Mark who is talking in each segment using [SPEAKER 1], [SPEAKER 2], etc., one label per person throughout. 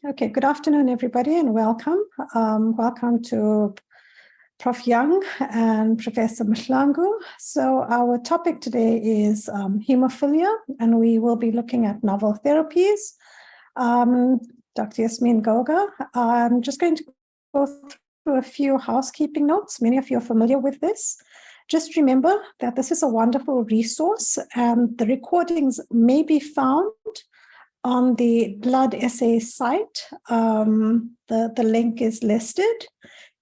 [SPEAKER 1] Okay, good afternoon, everybody, and welcome. Welcome to Prof. Young and Professor Mhlangu. So our topic today is hemophilia, and we will be looking at novel therapies. Dr. Yasmin Goga, I'm just going to go through a few housekeeping notes. Many of you are familiar with this. Just remember that this is a wonderful resource, and the recordings may be found on the Blood Essay site. The link is listed.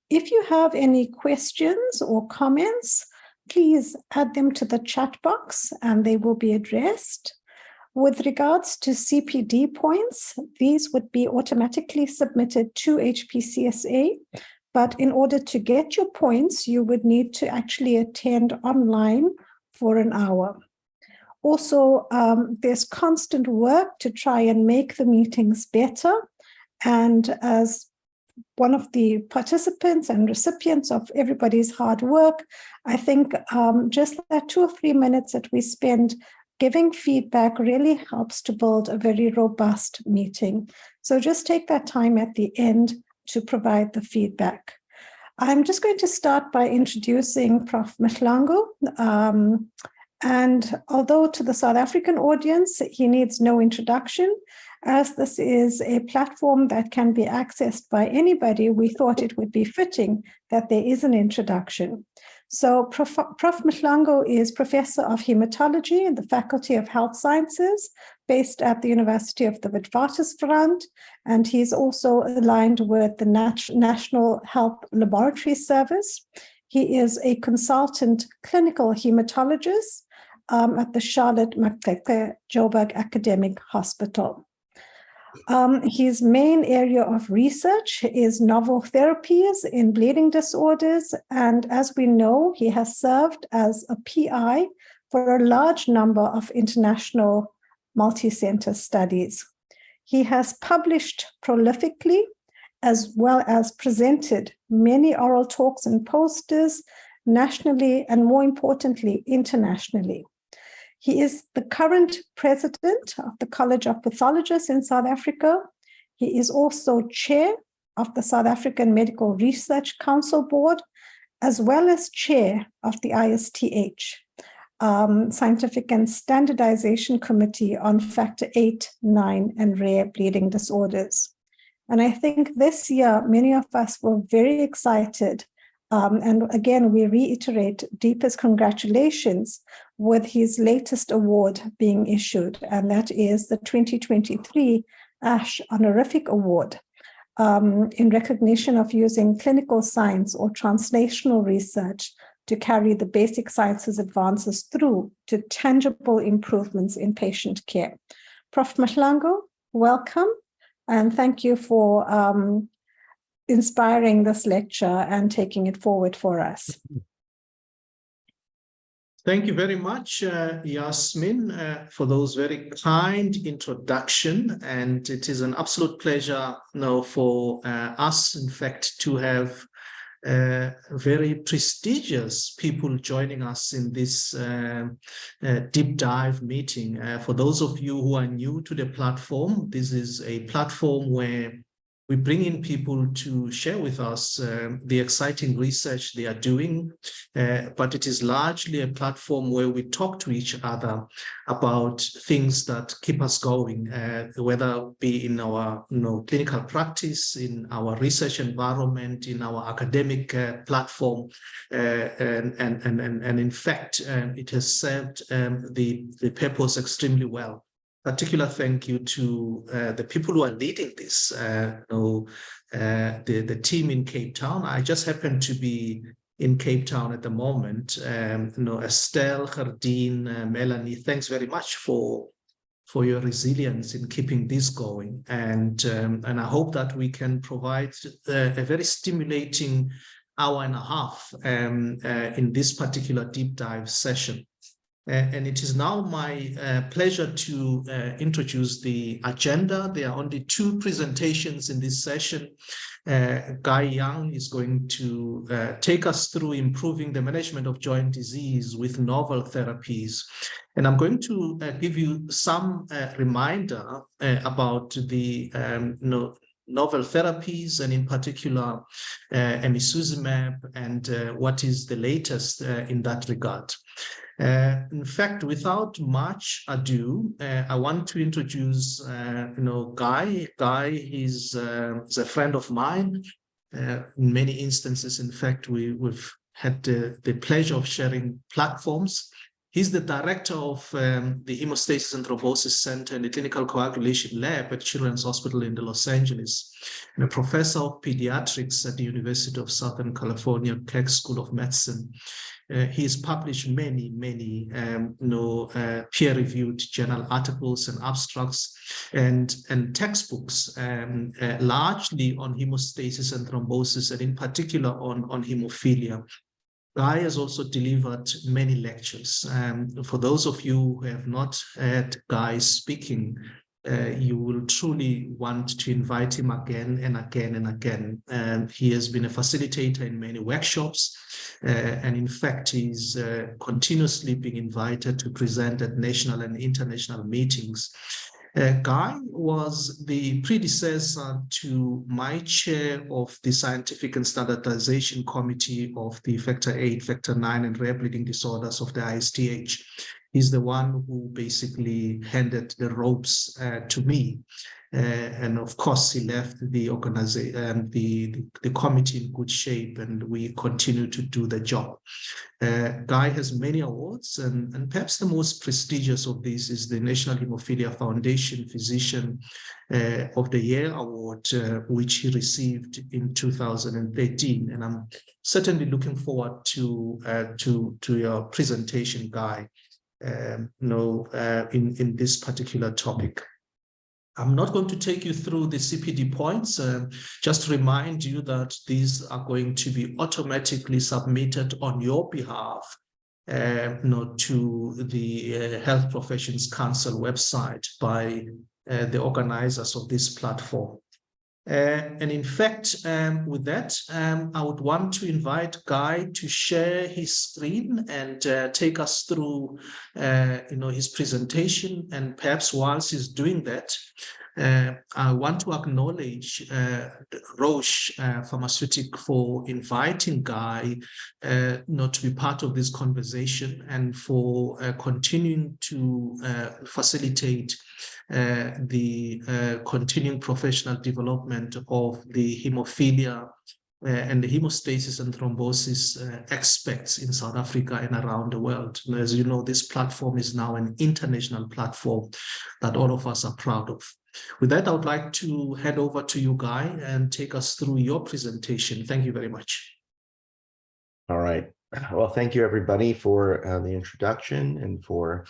[SPEAKER 1] If you have any questions or comments, please add them to the chat box and they will be addressed. With regards to CPD points, these would be automatically submitted to HPCSA, but in order to get your points, you would need to actually attend online for an hour. Also, there's constant work to try and make the meetings better. And as one of the participants and recipients of everybody's hard work, I think just that 2 or 3 minutes that we spend giving feedback really helps to build a very robust meeting. So just take that time at the end to provide the feedback. I'm just going to start by introducing Prof. Mhlangu. And although to the South African audience, he needs no introduction, as this is a platform that can be accessed by anybody, we thought it would be fitting that there is an introduction. So Prof. Mhlangu is Professor of Hematology in the Faculty of Health Sciences, based at the University of the Witwatersrand, and he's also aligned with the National Health Laboratory Service. He is a consultant clinical hematologist at the Charlotte Maxeke Joburg Academic Hospital. His main area of research is novel therapies in bleeding disorders, and as we know, he has served as a PI for a large number of international multi-center studies. He has published prolifically, as well as presented many oral talks and posters nationally and, more importantly, internationally. He is the current president of the College of Pathologists in South Africa. He is also chair of the South African Medical Research Council Board, as well as chair of the ISTH, Scientific and Standardization Committee on Factor VIII, IX, and Rare Bleeding Disorders. And I think this year, many of us were very excited. And again, we reiterate deepest congratulations with his latest award being issued, and that is the 2023 ASH Honorific Award in recognition of using clinical science or translational research to carry the basic sciences advances through to tangible improvements in patient care. Prof. Mhlangu, welcome. And thank you for inspiring this lecture and taking it forward for us.
[SPEAKER 2] Thank you very much, Yasmin, for those very kind introduction. And it is an absolute pleasure for us, in fact, to have very prestigious people joining us in this deep dive meeting. For those of you who are new to the platform, this is a platform where we bring in people to share with us the exciting research they are doing, but it is largely a platform where we talk to each other about things that keep us going, whether it be in our clinical practice, in our research environment, in our academic platform, and in fact, it has served the purpose extremely well. Particular thank you to the people who are leading this, the team in Cape Town. I just happen to be in Cape Town at the moment. Estelle, Gerdine, Melanie, thanks very much for your resilience in keeping this going. And I hope that we can provide a very stimulating hour and a half in this particular deep dive session. And it is now my pleasure to introduce the agenda. There are only 2 presentations in this session. Guy Young is going to take us through improving the management of joint disease with novel therapies. And I'm going to give you some reminder about the novel therapies, and in particular, emicizumab, and what is the latest in that regard. In fact, without much ado, I want to introduce, Guy. Guy is a friend of mine. In many instances, in fact, we've had the pleasure of sharing platforms. He's the director of the Hemostasis and Thrombosis Center and the Clinical Coagulation Lab at Children's Hospital in Los Angeles, and a professor of pediatrics at the University of Southern California Keck School of Medicine. He has published many peer-reviewed journal articles and abstracts and textbooks, largely on hemostasis and thrombosis, and in particular on hemophilia. Guy has also delivered many lectures. For those of you who have not heard Guy speaking, you will truly want to invite him again and again and again. He has been a facilitator in many workshops, and in fact, he's continuously being invited to present at national and international meetings. Guy was the predecessor to my chair of the Scientific and Standardization Committee of the Factor VIII, Factor IX, and Rare Bleeding Disorders of the ISTH. He's the one who basically handed the ropes to me. And of course, he left the organization, the committee in good shape, and we continue to do the job. Guy has many awards, and perhaps the most prestigious of these is the National Haemophilia Foundation Physician of the Year Award, which he received in 2013. And I'm certainly looking forward to your presentation, Guy, in this particular topic. I'm not going to take you through the CPD points, just to remind you that these are going to be automatically submitted on your behalf to the Health Professions Council website by the organizers of this platform. And in fact, with that, I would want to invite Guy to share his screen and take us through, his presentation. And perhaps whilst he's doing that, I want to acknowledge Roche Pharmaceutic for inviting Guy to be part of this conversation, and for continuing to facilitate the continuing professional development of the hemophilia and the hemostasis and thrombosis experts in South Africa and around the world. And as you know, this platform is now an international platform that all of us are proud of. With that, I would like to head over to you, Guy, and take us through your presentation. Thank you very much.
[SPEAKER 3] All right. Well, thank you, everybody, for the introduction and for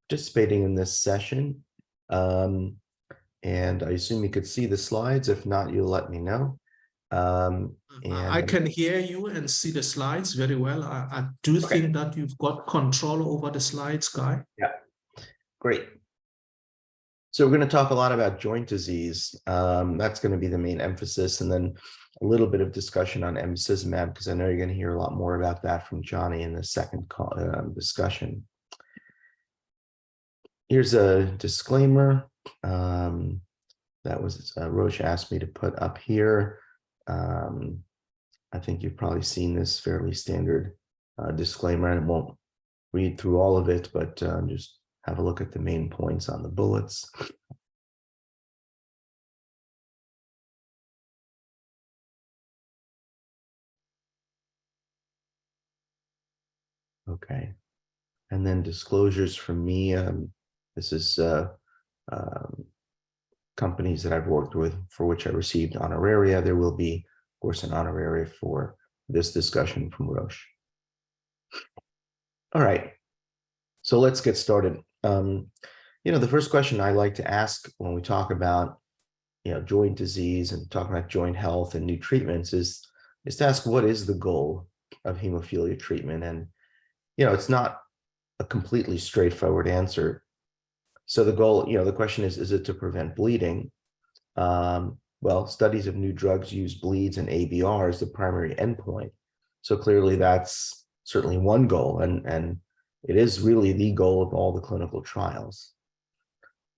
[SPEAKER 3] participating in this session. And I assume you could see the slides. If not, you'll let me know.
[SPEAKER 2] I can hear you and see the slides very well. I do think that you've got control over the slides, Guy.
[SPEAKER 3] Yeah, great. So we're going to talk a lot about joint disease. That's going to be the main emphasis, and then a little bit of discussion on emicizumab, because I know you're going to hear a lot more about that from Johnny in the second discussion. Here's a disclaimer that was Roche asked me to put up here. I think you've probably seen this fairly standard disclaimer, and I won't read through all of it, but just have a look at the main points on the bullets. Okay, and then disclosures from me. This is companies that I've worked with for which I received honoraria. There will be, of course, an honoraria for this discussion from Roche. All right, so let's get started. The first question I like to ask when we talk about, joint disease and talk about joint health and new treatments is to ask, what is the goal of hemophilia treatment? And, it's not a completely straightforward answer. So the goal, the question is it to prevent bleeding? Well, studies of new drugs use bleeds and ABR as the primary endpoint. So clearly that's certainly one goal, and it is really the goal of all the clinical trials.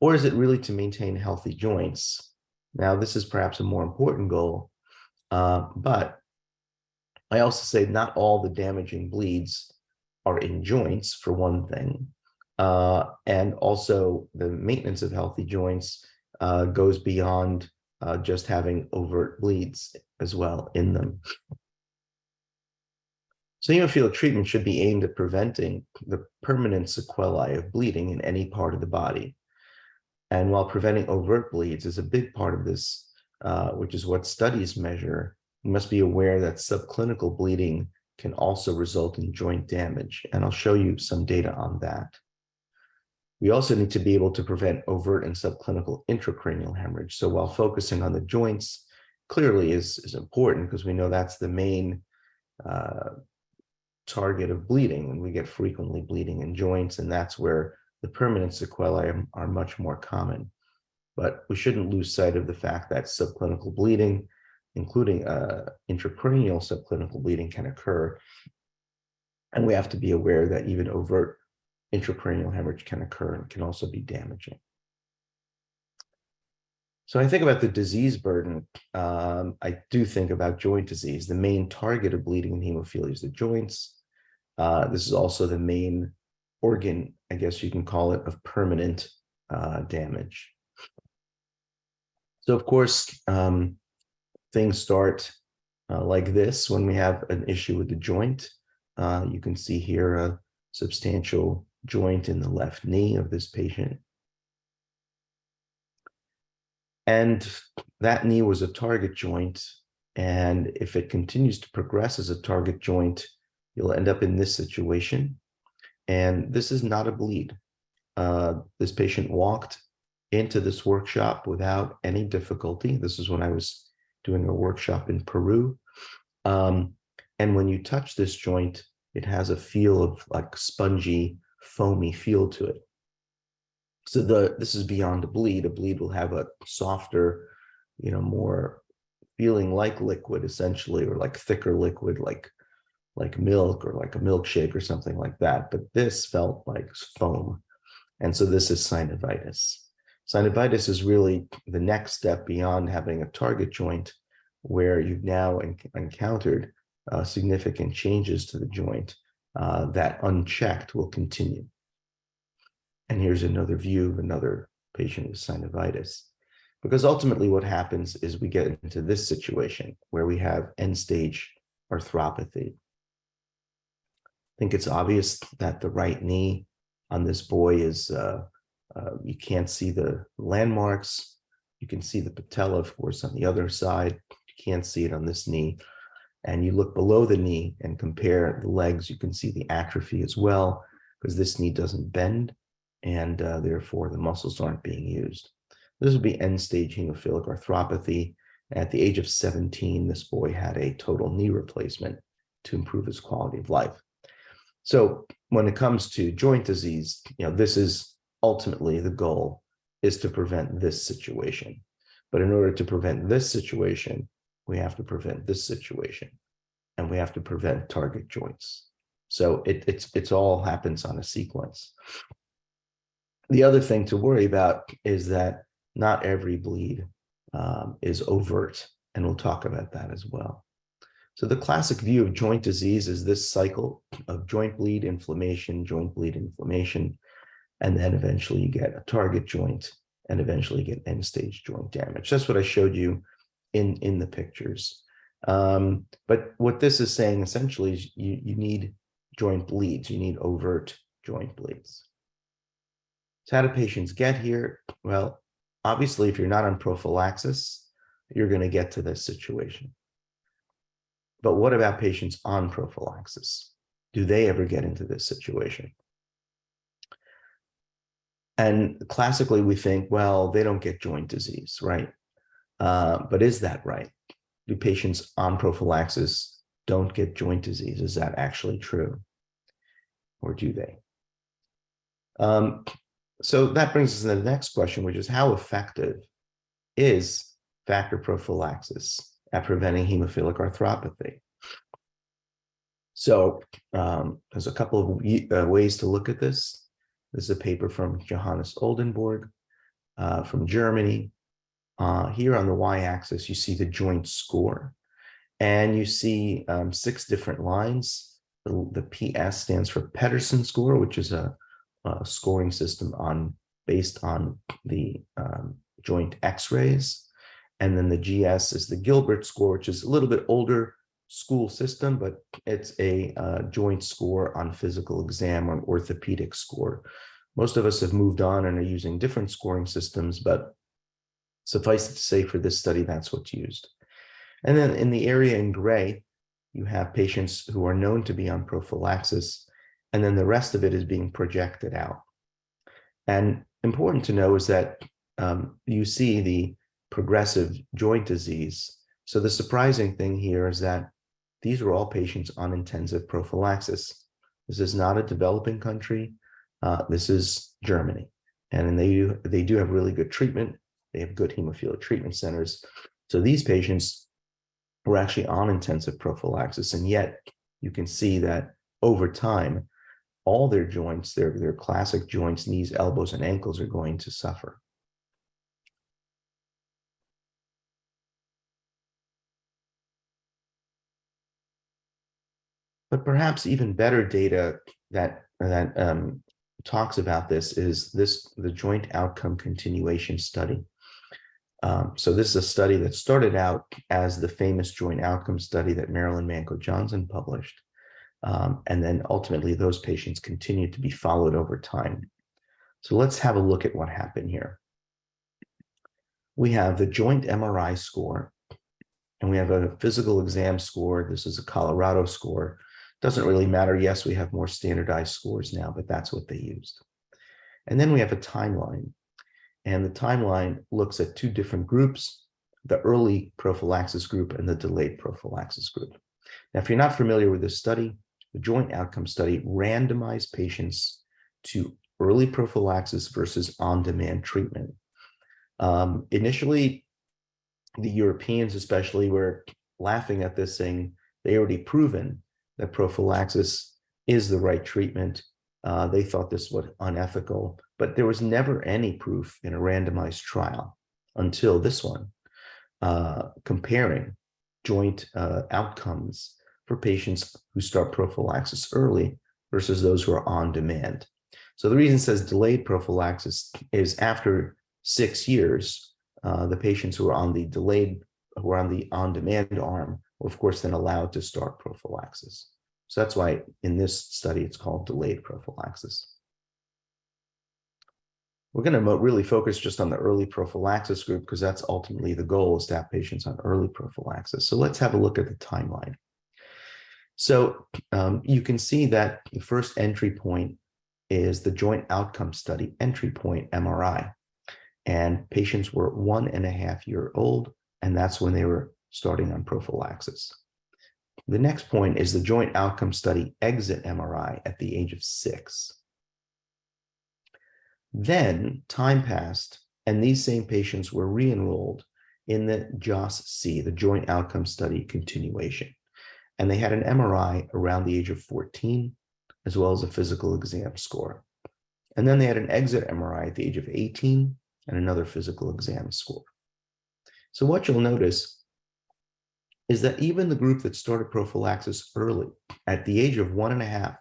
[SPEAKER 3] Or is it really to maintain healthy joints? Now, this is perhaps a more important goal, but I also say not all the damaging bleeds are in joints, for one thing. And also the maintenance of healthy joints goes beyond just having overt bleeds as well in them. So hemophilic treatment should be aimed at preventing the permanent sequelae of bleeding in any part of the body. And while preventing overt bleeds is a big part of this, which is what studies measure, you must be aware that subclinical bleeding can also result in joint damage. And I'll show you some data on that. We also need to be able to prevent overt and subclinical intracranial hemorrhage. So while focusing on the joints clearly is important, because we know that's the main target of bleeding, and we get frequently bleeding in joints, and that's where the permanent sequelae are much more common. But we shouldn't lose sight of the fact that subclinical bleeding, including intracranial subclinical bleeding, can occur. And we have to be aware that even overt intracranial hemorrhage can occur and can also be damaging. So I think about the disease burden. I do think about joint disease. The main target of bleeding in hemophilia is the joints. This is also the main organ, I guess you can call it, of permanent damage. So of course, things start like this when we have an issue with the joint. You can see here a substantial joint in the left knee of this patient. And that knee was a target joint. And if it continues to progress as a target joint, you'll end up in this situation. And this is not a bleed. This patient walked into this workshop without any difficulty. This is when I was doing a workshop in Peru. And when you touch this joint, it has a feel of like spongy, foamy feel to it. So this is beyond a bleed. A bleed will have a softer, more feeling like liquid essentially, or like thicker liquid, like milk or like a milkshake or something like that. But this felt like foam. And so this is synovitis. Synovitis is really the next step beyond having a target joint, where you've now encountered significant changes to the joint that unchecked will continue. And here's another view of another patient with synovitis. Because ultimately what happens is we get into this situation where we have end-stage arthropathy. I think it's obvious that the right knee on this boy is, you can't see the landmarks. You can see the patella, of course, on the other side. You can't see it on this knee. And you look below the knee and compare the legs, you can see the atrophy as well, because this knee doesn't bend, and therefore the muscles aren't being used. This would be end-stage hemophilic arthropathy. At the age of 17, this boy had a total knee replacement to improve his quality of life. So when it comes to joint disease, this is ultimately the goal, is to prevent this situation. But in order to prevent this situation, we have to prevent this situation, and we have to prevent target joints. So it's all happens on a sequence. The other thing to worry about is that not every bleed is overt, and we'll talk about that as well. So the classic view of joint disease is this cycle of joint bleed, inflammation, and then eventually you get a target joint, and eventually you get end-stage joint damage. That's what I showed you in the pictures. But what this is saying essentially is you need joint bleeds, you need overt joint bleeds. So how do patients get here? Well, obviously, if you're not on prophylaxis, you're going to get to this situation. But what about patients on prophylaxis? Do they ever get into this situation? And classically, we think, well, they don't get joint disease, right? But is that right? Do patients on prophylaxis don't get joint disease? Is that actually true? Or do they? So that brings us to the next question, which is how effective is factor prophylaxis at preventing hemophilic arthropathy? So there's a couple of ways to look at this. This is a paper from Johannes Oldenburg from Germany. Here on the y-axis, you see the joint score, and you see 6 different lines. The PS stands for Pedersen score, which is a scoring system based on the joint X-rays. And then the GS is the Gilbert score, which is a little bit older school system, but it's a joint score on physical exam or an orthopedic score. Most of us have moved on and are using different scoring systems, but suffice it to say for this study, that's what's used. And then in the area in gray, you have patients who are known to be on prophylaxis, and then the rest of it is being projected out. And important to know is that you see the progressive joint disease. So the surprising thing here is that these are all patients on intensive prophylaxis. This is not a developing country. This is Germany. And they do have really good treatment. They have good hemophilia treatment centers. So these patients were actually on intensive prophylaxis. And yet you can see that over time, all their joints, their classic joints, knees, elbows, and ankles are going to suffer. But perhaps even better data that talks about this is the joint outcome continuation study. So this is a study that started out as the famous joint outcome study that Marilyn Manco Johnson published. And then ultimately those patients continued to be followed over time. So let's have a look at what happened here. We have the joint MRI score, and we have a physical exam score. This is a Colorado score. Doesn't really matter. Yes, we have more standardized scores now, but that's what they used. And then we have a timeline. And the timeline looks at 2 different groups, the early prophylaxis group and the delayed prophylaxis group. Now, if you're not familiar with this study, the joint outcome study randomized patients to early prophylaxis versus on-demand treatment. Initially, the Europeans especially were laughing at this, saying they already proven that prophylaxis is the right treatment. They thought this was unethical, but there was never any proof in a randomized trial until this one, comparing joint outcomes for patients who start prophylaxis early versus those who are on demand. So the reason it says delayed prophylaxis is after 6 years, the patients who are on the on-demand arm were, of course, then allowed to start prophylaxis. So that's why in this study, it's called delayed prophylaxis. We're going to really focus just on the early prophylaxis group because that's ultimately the goal, is to have patients on early prophylaxis. So let's have a look at the timeline. So you can see that the first entry point is the joint outcome study entry point MRI. And patients were 1.5 years old, and that's when they were starting on prophylaxis. The next point is the joint outcome study exit MRI at the age of 6. Then time passed, and these same patients were re-enrolled in the JOS-C, the joint outcome study continuation. And they had an MRI around the age of 14, as well as a physical exam score. And then they had an exit MRI at the age of 18 and another physical exam score. So what you'll notice is that even the group that started prophylaxis early, at the age of 1.5,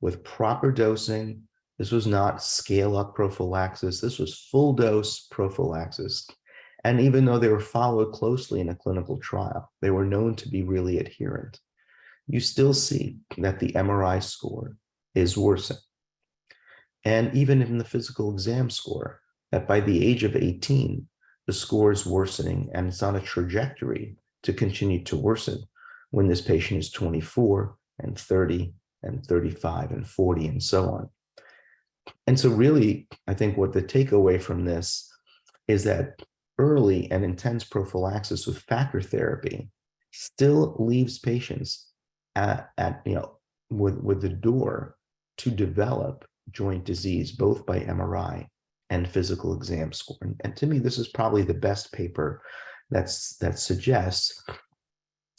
[SPEAKER 3] with proper dosing, this was not scale-up prophylaxis, this was full dose prophylaxis. And even though they were followed closely in a clinical trial, they were known to be really adherent. You still see that the MRI score is worsening. And even in the physical exam score, that by the age of 18, the score is worsening, and it's on a trajectory to continue to worsen when this patient is 24 and 30 and 35 and 40 and so on. And so really, I think what the takeaway from this is that early and intense prophylaxis with factor therapy still leaves patients with the door to develop joint disease, both by MRI and physical exam score. And to me, this is probably the best paper that suggests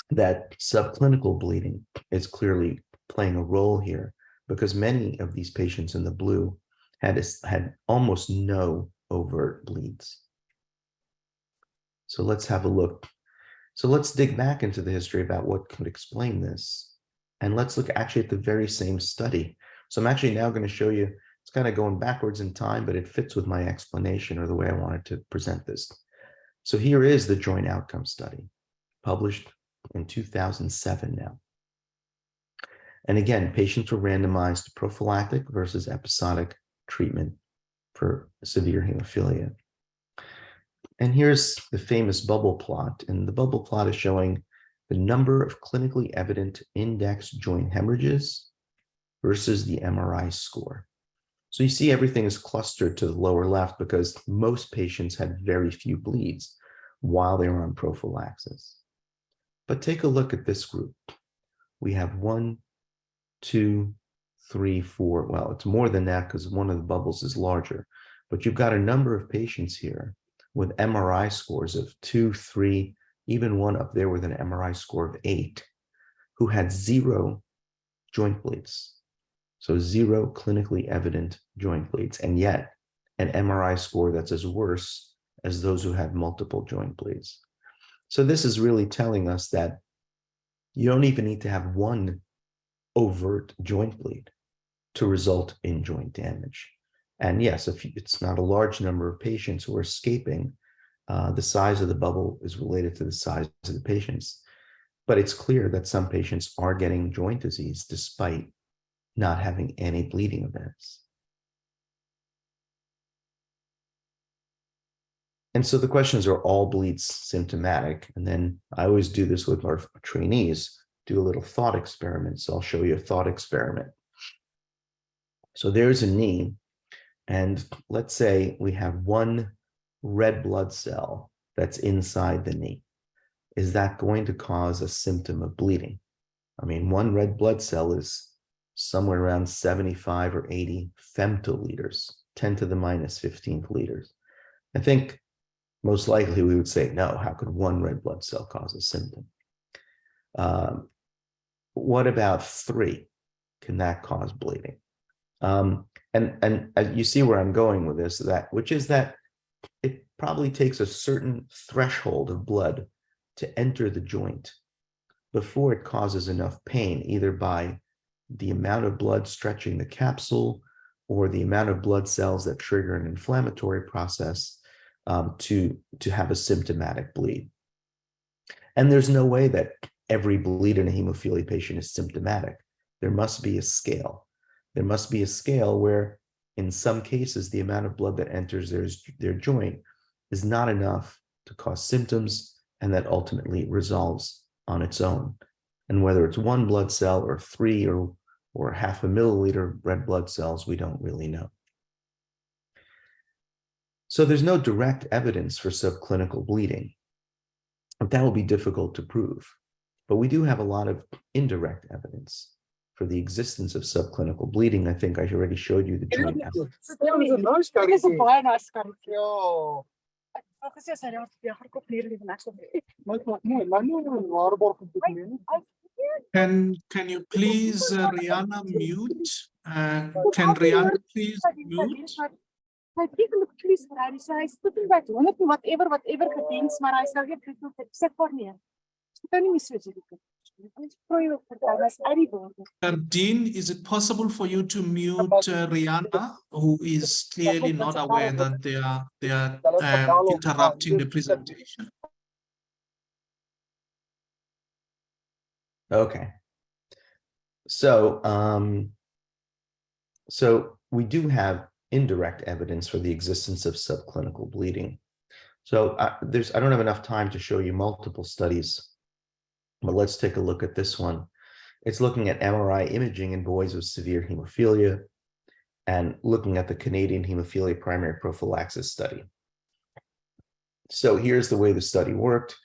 [SPEAKER 3] that subclinical bleeding is clearly playing a role here, because many of these patients in the blue had almost no overt bleeds. So let's have a look. So let's dig back into the history about what could explain this. And let's look actually at the very same study. So I'm actually now going to show you, it's kind of going backwards in time, but it fits with my explanation or the way I wanted to present this. So here is the joint outcome study, published in 2007 now. And again, patients were randomized to prophylactic versus episodic treatment for severe hemophilia. And here's the famous bubble plot. And the bubble plot is showing the number of clinically evident index joint hemorrhages versus the MRI score. So you see everything is clustered to the lower left because most patients had very few bleeds while they were on prophylaxis. But take a look at this group. We have 1, 2, 3, 4. Well, it's more than that because one of the bubbles is larger. But you've got a number of patients here with MRI scores of 2, 3, even one up there with an MRI score of 8, who had 0 joint bleeds. So 0 clinically evident joint bleeds, and yet an MRI score that's as worse as those who had multiple joint bleeds. So this is really telling us that you don't even need to have one overt joint bleed to result in joint damage. And yes, if it's not a large number of patients who are escaping, the size of the bubble is related to the size of the patients. But it's clear that some patients are getting joint disease despite not having any bleeding events. And so the questions are all bleeds symptomatic. And then I always do this with our trainees, do a little thought experiment. So I'll show you a thought experiment. So there's a knee, and let's say we have one red blood cell that's inside the knee. Is that going to cause a symptom of bleeding? I mean, one red blood cell is somewhere around 75 or 80 femtoliters, 10 to the minus 15th liters. I think most likely we would say, no, how could one red blood cell cause a symptom? What about 3? Can that cause bleeding? And you see where I'm going with this, which is that it probably takes a certain threshold of blood to enter the joint before it causes enough pain, either by the amount of blood stretching the capsule or the amount of blood cells that trigger an inflammatory process to have a symptomatic bleed. And there's no way that every bleed in a hemophilia patient is symptomatic. There must be a scale. There must be a scale where, in some cases, the amount of blood that enters their joint is not enough to cause symptoms, and that ultimately resolves on its own. And whether it's 1 blood cell or 3 or half a milliliter red blood cells, we don't really know. So there's no direct evidence for subclinical bleeding. That will be difficult to prove. But we do have a lot of indirect evidence for the existence of subclinical bleeding. I think I already showed you the joint.
[SPEAKER 2] Can you please, Rihanna, mute? Can Rihanna please mute? Dean, is it possible for you to mute Rihanna, who is clearly not aware that they are interrupting the presentation?
[SPEAKER 3] Okay. So, so we do have indirect evidence for the existence of subclinical bleeding. So I don't have enough time to show you multiple studies, but let's take a look at this one. It's looking at MRI imaging in boys with severe hemophilia and looking at the Canadian Hemophilia Primary Prophylaxis Study. So here's the way the study worked.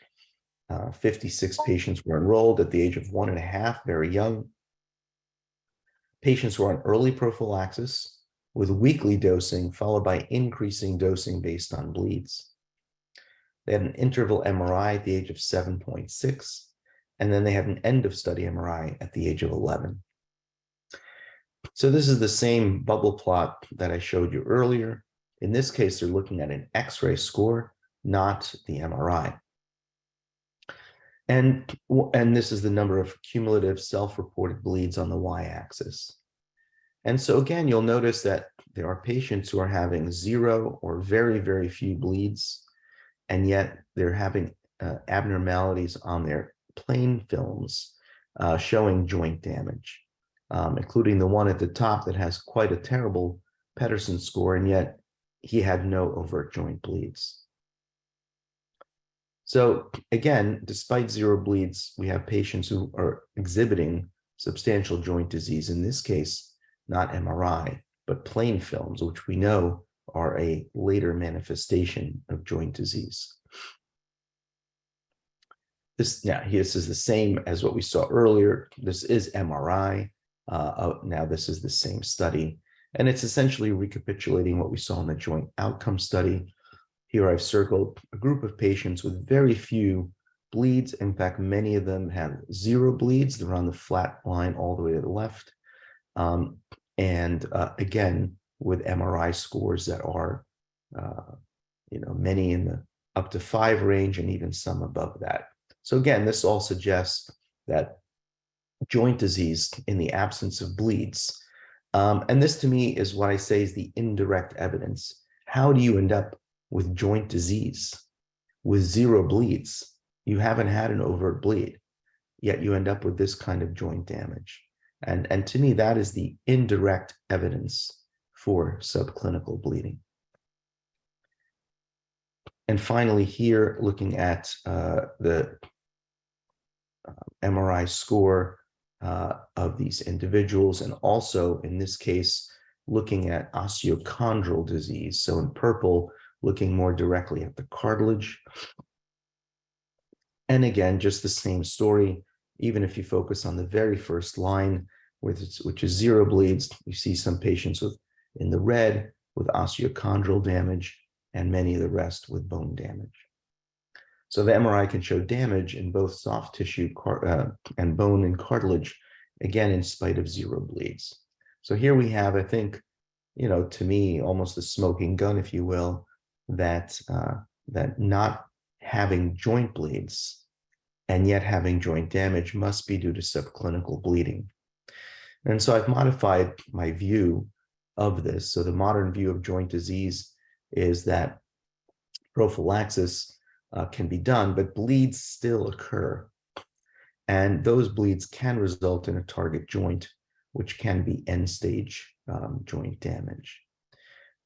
[SPEAKER 3] 56 patients were enrolled at the age of 1.5, very young. Patients were on early prophylaxis with weekly dosing followed by increasing dosing based on bleeds. They had an interval MRI at the age of 7.6, and then they had an end of study MRI at the age of 11. So this is the same bubble plot that I showed you earlier. In this case, they're looking at an X-ray score, not the MRI. And this is the number of cumulative self-reported bleeds on the y-axis. And so again, you'll notice that there are patients who are having 0 or very, very few bleeds, and yet they're having abnormalities on their plain films showing joint damage, including the one at the top that has quite a terrible Pedersen score, and yet he had no overt joint bleeds. So again, despite 0 bleeds, we have patients who are exhibiting substantial joint disease, in this case, not MRI, but plain films, which we know are a later manifestation of joint disease. This is the same as what we saw earlier. This is MRI. Now this is the same study, and it's essentially recapitulating what we saw in the joint outcome study. Here I've circled a group of patients with very few bleeds. In fact, many of them have 0 bleeds. They're on the flat line all the way to the left. Again, with MRI scores that are, many in the up to 5 range and even some above that. So again, this all suggests that joint disease in the absence of bleeds. And this to me is what I say is the indirect evidence. How do you end up with joint disease with 0 bleeds? You haven't had an overt bleed, yet you end up with this kind of joint damage. And to me, that is the indirect evidence for subclinical bleeding. And finally here, looking at the MRI score of these individuals, and also in this case, looking at osteochondral disease. So in purple, looking more directly at the cartilage. And again, just the same story. Even if you focus on the very first line, which is 0 bleeds, you see some patients in the red with osteochondral damage, and many of the rest with bone damage. So the MRI can show damage in both soft tissue and bone and cartilage, again, in spite of 0 bleeds. So here we have, I think, to me, almost a smoking gun, if you will, that not having joint bleeds and yet having joint damage must be due to subclinical bleeding. And so I've modified my view of this. So the modern view of joint disease is that prophylaxis can be done, but bleeds still occur. And those bleeds can result in a target joint, which can be end-stage joint damage.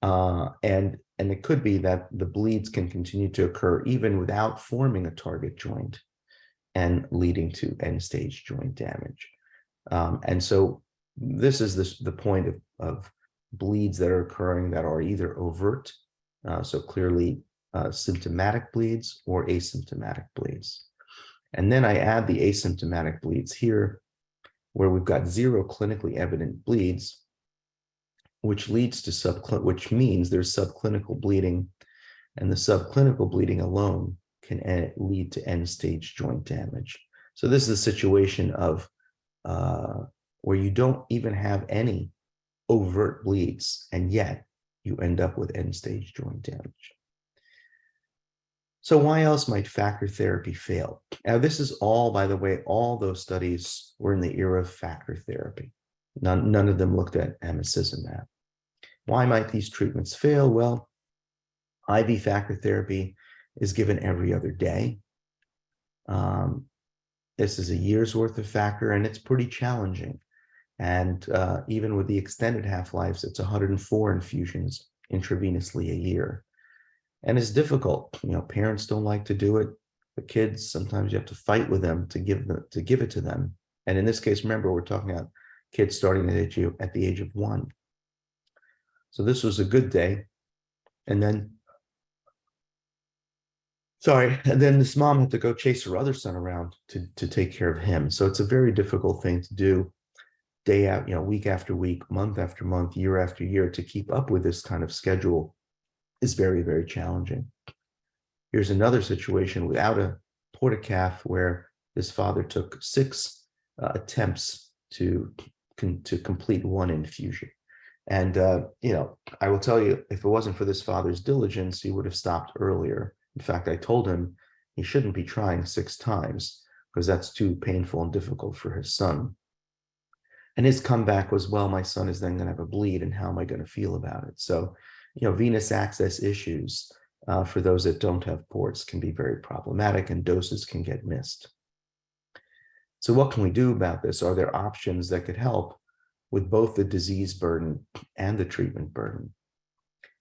[SPEAKER 3] And it could be that the bleeds can continue to occur even without forming a target joint and leading to end-stage joint damage. And so this is the point of bleeds that are occurring that are either overt, so clearly symptomatic bleeds, or asymptomatic bleeds. And then I add the asymptomatic bleeds here, where we've got 0 clinically evident bleeds, which leads to which means there's subclinical bleeding, and the subclinical bleeding alone can lead to end-stage joint damage. So this is a situation of where you don't even have any overt bleeds, and yet you end up with end-stage joint damage. So why else might factor therapy fail? Now, this is all, by the way, all those studies were in the era of factor therapy. None of them looked at emicizumab. Why might these treatments fail? Well, IV factor therapy is given every other day. This is a year's worth of factor, and it's pretty challenging. And even with the extended half-lives, it's 104 infusions intravenously a year. And it's difficult. Parents don't like to do it. The kids, sometimes you have to fight with them to give it to them. And in this case, remember, we're talking about kids starting at the age of 1. So this was a good day. And then this mom had to go chase her other son around to take care of him. So it's a very difficult thing to do. day out, week after week, month after month, year after year, to keep up with this kind of schedule is very, very challenging. Here's another situation without a portacaf where this father took 6 attempts to complete 1 infusion. And, I will tell you, if it wasn't for this father's diligence, he would have stopped earlier. In fact, I told him he shouldn't be trying 6 times because that's too painful and difficult for his son. And his comeback was, well, my son is then going to have a bleed, and how am I going to feel about it? So, venous access issues for those that don't have ports can be very problematic, and doses can get missed. So what can we do about this? Are there options that could help with both the disease burden and the treatment burden?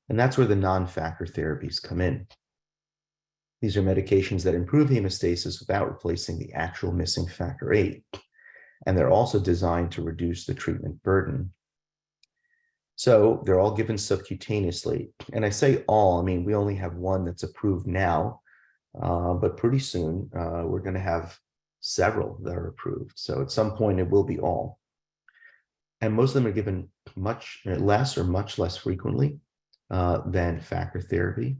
[SPEAKER 3] And that's where the non-factor therapies come in. These are medications that improve hemostasis without replacing the actual missing factor VIII. And they're also designed to reduce the treatment burden. So they're all given subcutaneously. And I say all, I mean, we only have one that's approved now, but pretty soon we're going to have several that are approved. So at some point it will be all. And most of them are given much less frequently than factor therapy.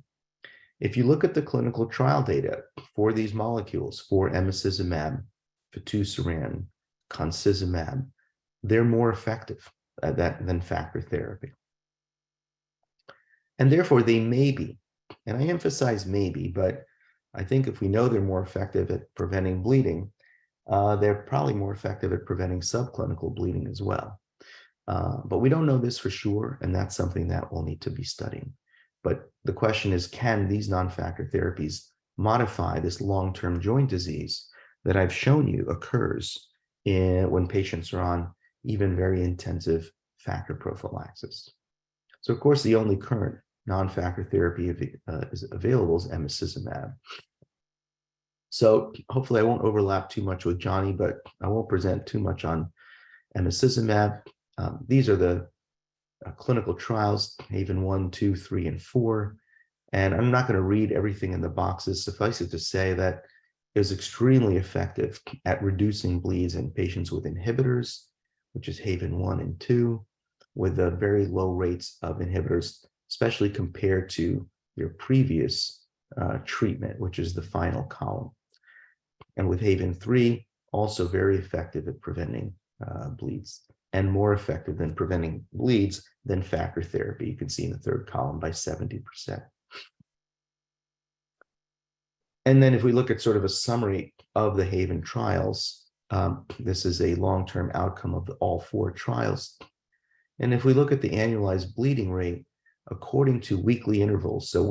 [SPEAKER 3] If you look at the clinical trial data for these molecules, for emicizumab, fitusiran, concizumab, they're more effective than factor therapy. And therefore they may be, and I emphasize maybe, but I think if we know they're more effective at preventing bleeding, they're probably more effective at preventing subclinical bleeding as well. But we don't know this for sure, and that's something that we'll need to be studying. But the question is, can these non-factor therapies modify this long-term joint disease that I've shown you occurs when patients are on even very intensive factor prophylaxis? So, of course, the only current non-factor therapy is available is emicizumab. So hopefully I won't overlap too much with Johnny, but I won't present too much on emicizumab. These are the clinical trials, Haven 1, 2, 3, and 4. And I'm not going to read everything in the boxes. Suffice it to say that it was extremely effective at reducing bleeds in patients with inhibitors, which is Haven 1 and 2, with the very low rates of inhibitors, especially compared to your previous treatment, which is the final column. And with Haven 3, also very effective at preventing bleeds, and more effective than preventing bleeds than factor therapy. You can see in the third column by 70%. And then if we look at sort of a summary of the Haven trials, this is a long-term outcome of all 4 trials. And if we look at the annualized bleeding rate according to weekly intervals, so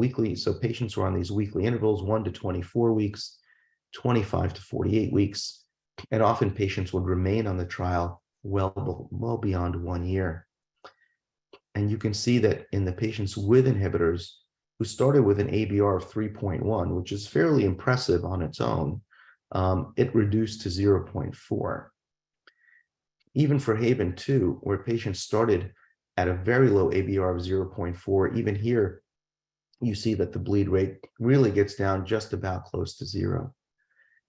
[SPEAKER 3] patients were on these weekly intervals, 1 to 24 weeks, 25 to 48 weeks, and often patients would remain on the trial well beyond 1 year. And you can see that in the patients with inhibitors who started with an ABR of 3.1, which is fairly impressive on its own, it reduced to 0.4. Even for Haven 2, where patients started at a very low ABR of 0.4, even here, you see that the bleed rate really gets down just about close to 0.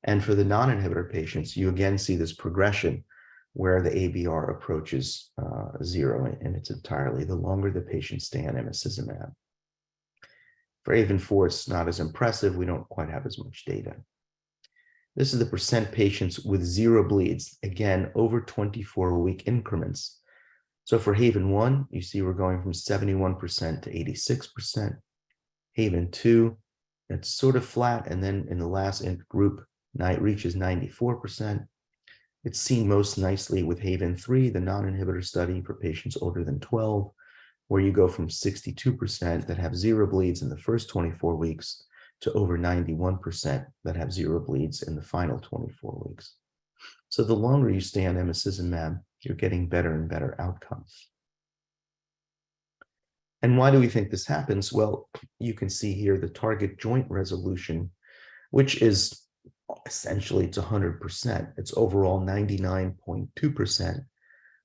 [SPEAKER 3] And for the non-inhibitor patients, you again see this progression where the ABR approaches 0 in its entirety, the longer the patients stay on emicizumab. For Haven 4, it's not as impressive. We don't quite have as much data. This is the percent patients with 0 bleeds, again, over 24-week increments. So for Haven 1, you see we're going from 71% to 86%. Haven 2, it's sort of flat, and then in the last group, it reaches 94%. It's seen most nicely with Haven 3, the non-inhibitor study for patients older than 12, where you go from 62% that have 0 bleeds in the first 24 weeks to over 91% that have 0 bleeds in the final 24 weeks. So the longer you stay on emicizumab, you're getting better and better outcomes. And why do we think this happens? Well, you can see here the target joint resolution, which is essentially it's 100%. It's overall 99.2%.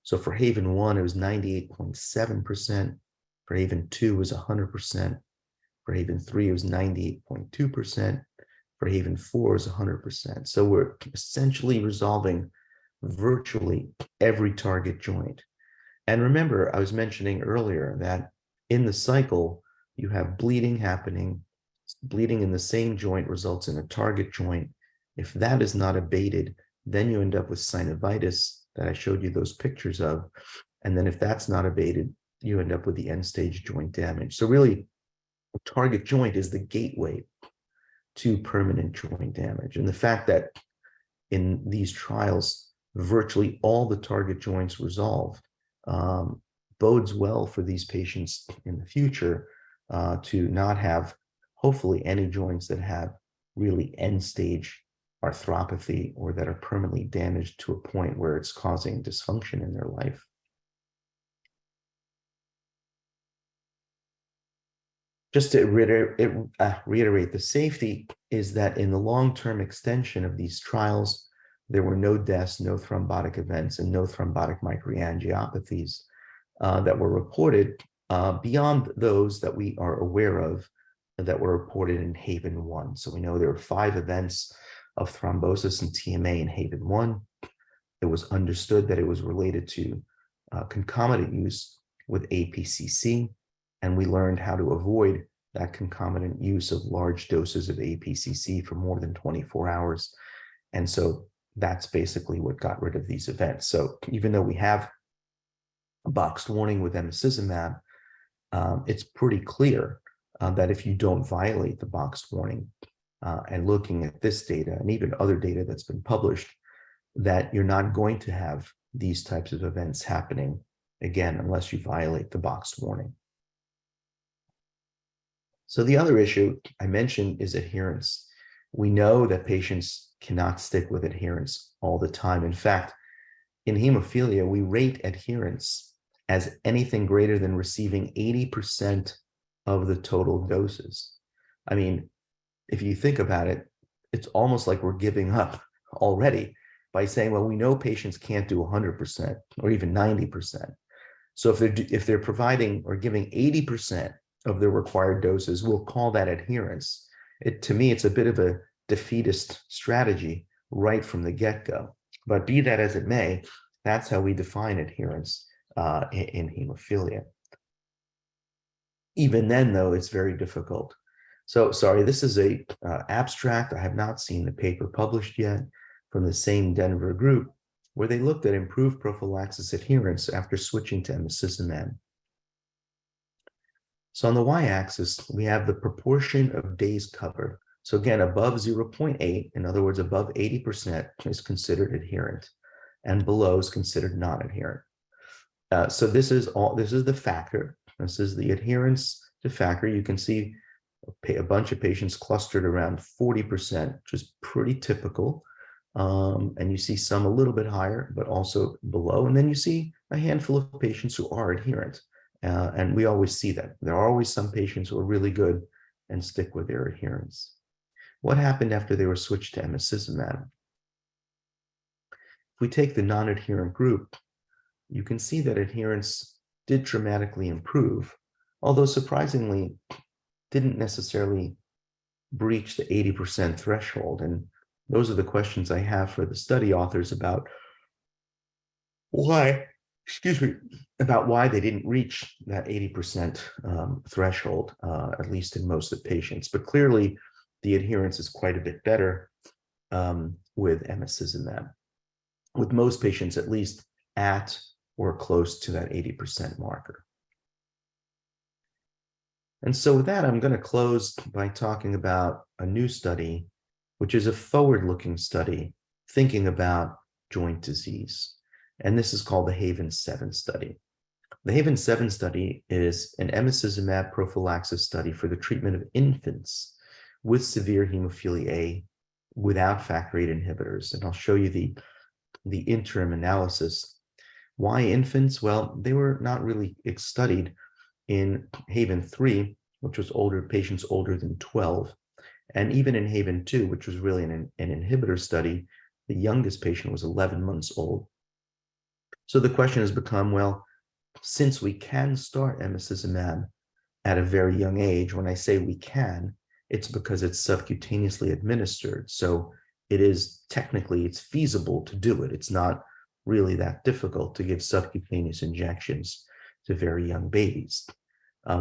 [SPEAKER 3] So for Haven 1, it was 98.7%. For Haven 2, it was 100%. For Haven 3, it was 98.2%. For Haven 4, it was 100%. So we're essentially resolving virtually every target joint. And remember, I was mentioning earlier that in the cycle, you have bleeding happening. Bleeding in the same joint results in a target joint. If that is not abated, then you end up with synovitis that I showed you those pictures of. And then if that's not abated, you end up with the end stage joint damage. So really, a target joint is the gateway to permanent joint damage. And the fact that in these trials, virtually all the target joints resolved bodes well for these patients in the future to not have, hopefully, any joints that have really end stage arthropathy or that are permanently damaged to a point where it's causing dysfunction in their life. Just to reiterate, the safety is that in the long-term extension of these trials, there were no deaths, no thrombotic events, and no thrombotic microangiopathies that were reported beyond those that we are aware of that were reported in Haven 1. So we know there were 5 events of thrombosis and TMA in Haven 1. It was understood that it was related to concomitant use with APCC, and we learned how to avoid that concomitant use of large doses of APCC for more than 24 hours. And so that's basically what got rid of these events. So even though we have a boxed warning with emicizumab, it's pretty clear that if you don't violate the boxed warning, and looking at this data and even other data that's been published, that you're not going to have these types of events happening again unless you violate the boxed warning. So the other issue I mentioned is adherence. We know that patients cannot stick with adherence all the time. In fact, in hemophilia, we rate adherence as anything greater than receiving 80% of the total doses. I mean, if you think about it, it's almost like we're giving up already by saying, well, we know patients can't do 100% or even 90%. So if they're providing or giving 80% of the required doses, we'll call that adherence. To me, it's a bit of a defeatist strategy right from the get-go. But be that as it may, that's how we define adherence in hemophilia. Even then, though, it's very difficult. So, sorry, this is a abstract. I have not seen the paper published yet from the same Denver group where they looked at improved prophylaxis adherence after switching to emicizumab. So on the y-axis, we have the proportion of days covered. So again, above 0.8, in other words, above 80% is considered adherent, and below is considered non-adherent. So this is the factor. This is the adherence to factor. You can see a bunch of patients clustered around 40%, which is pretty typical. And you see some a little bit higher, but also below. And then you see a handful of patients who are adherent. And we always see that. There are always some patients who are really good and stick with their adherence. What happened after they were switched to emicizumab? If we take the non-adherent group, you can see that adherence did dramatically improve, although surprisingly didn't necessarily breach the 80% threshold. And those are the questions I have for the study authors about why they didn't reach that 80% threshold, at least in most of the patients. But clearly, the adherence is quite a bit better with emicizumab, with most patients at least at or close to that 80% marker. And so with that, I'm going to close by talking about a new study, which is a forward-looking study thinking about joint disease. And this is called the Haven 7 study. The Haven 7 study is an emicizumab prophylaxis study for the treatment of infants with severe hemophilia A without factor VIII inhibitors. And I'll show you the interim analysis. Why infants? Well, they were not really studied in Haven 3, which was patients older than 12. And even in Haven 2, which was really an inhibitor study, the youngest patient was 11 months old. So the question has become, well, since we can start emicizumab at a very young age, when I say we can, it's because it's subcutaneously administered. So it is technically, it's feasible to do it. It's not really that difficult to give subcutaneous injections to very young babies.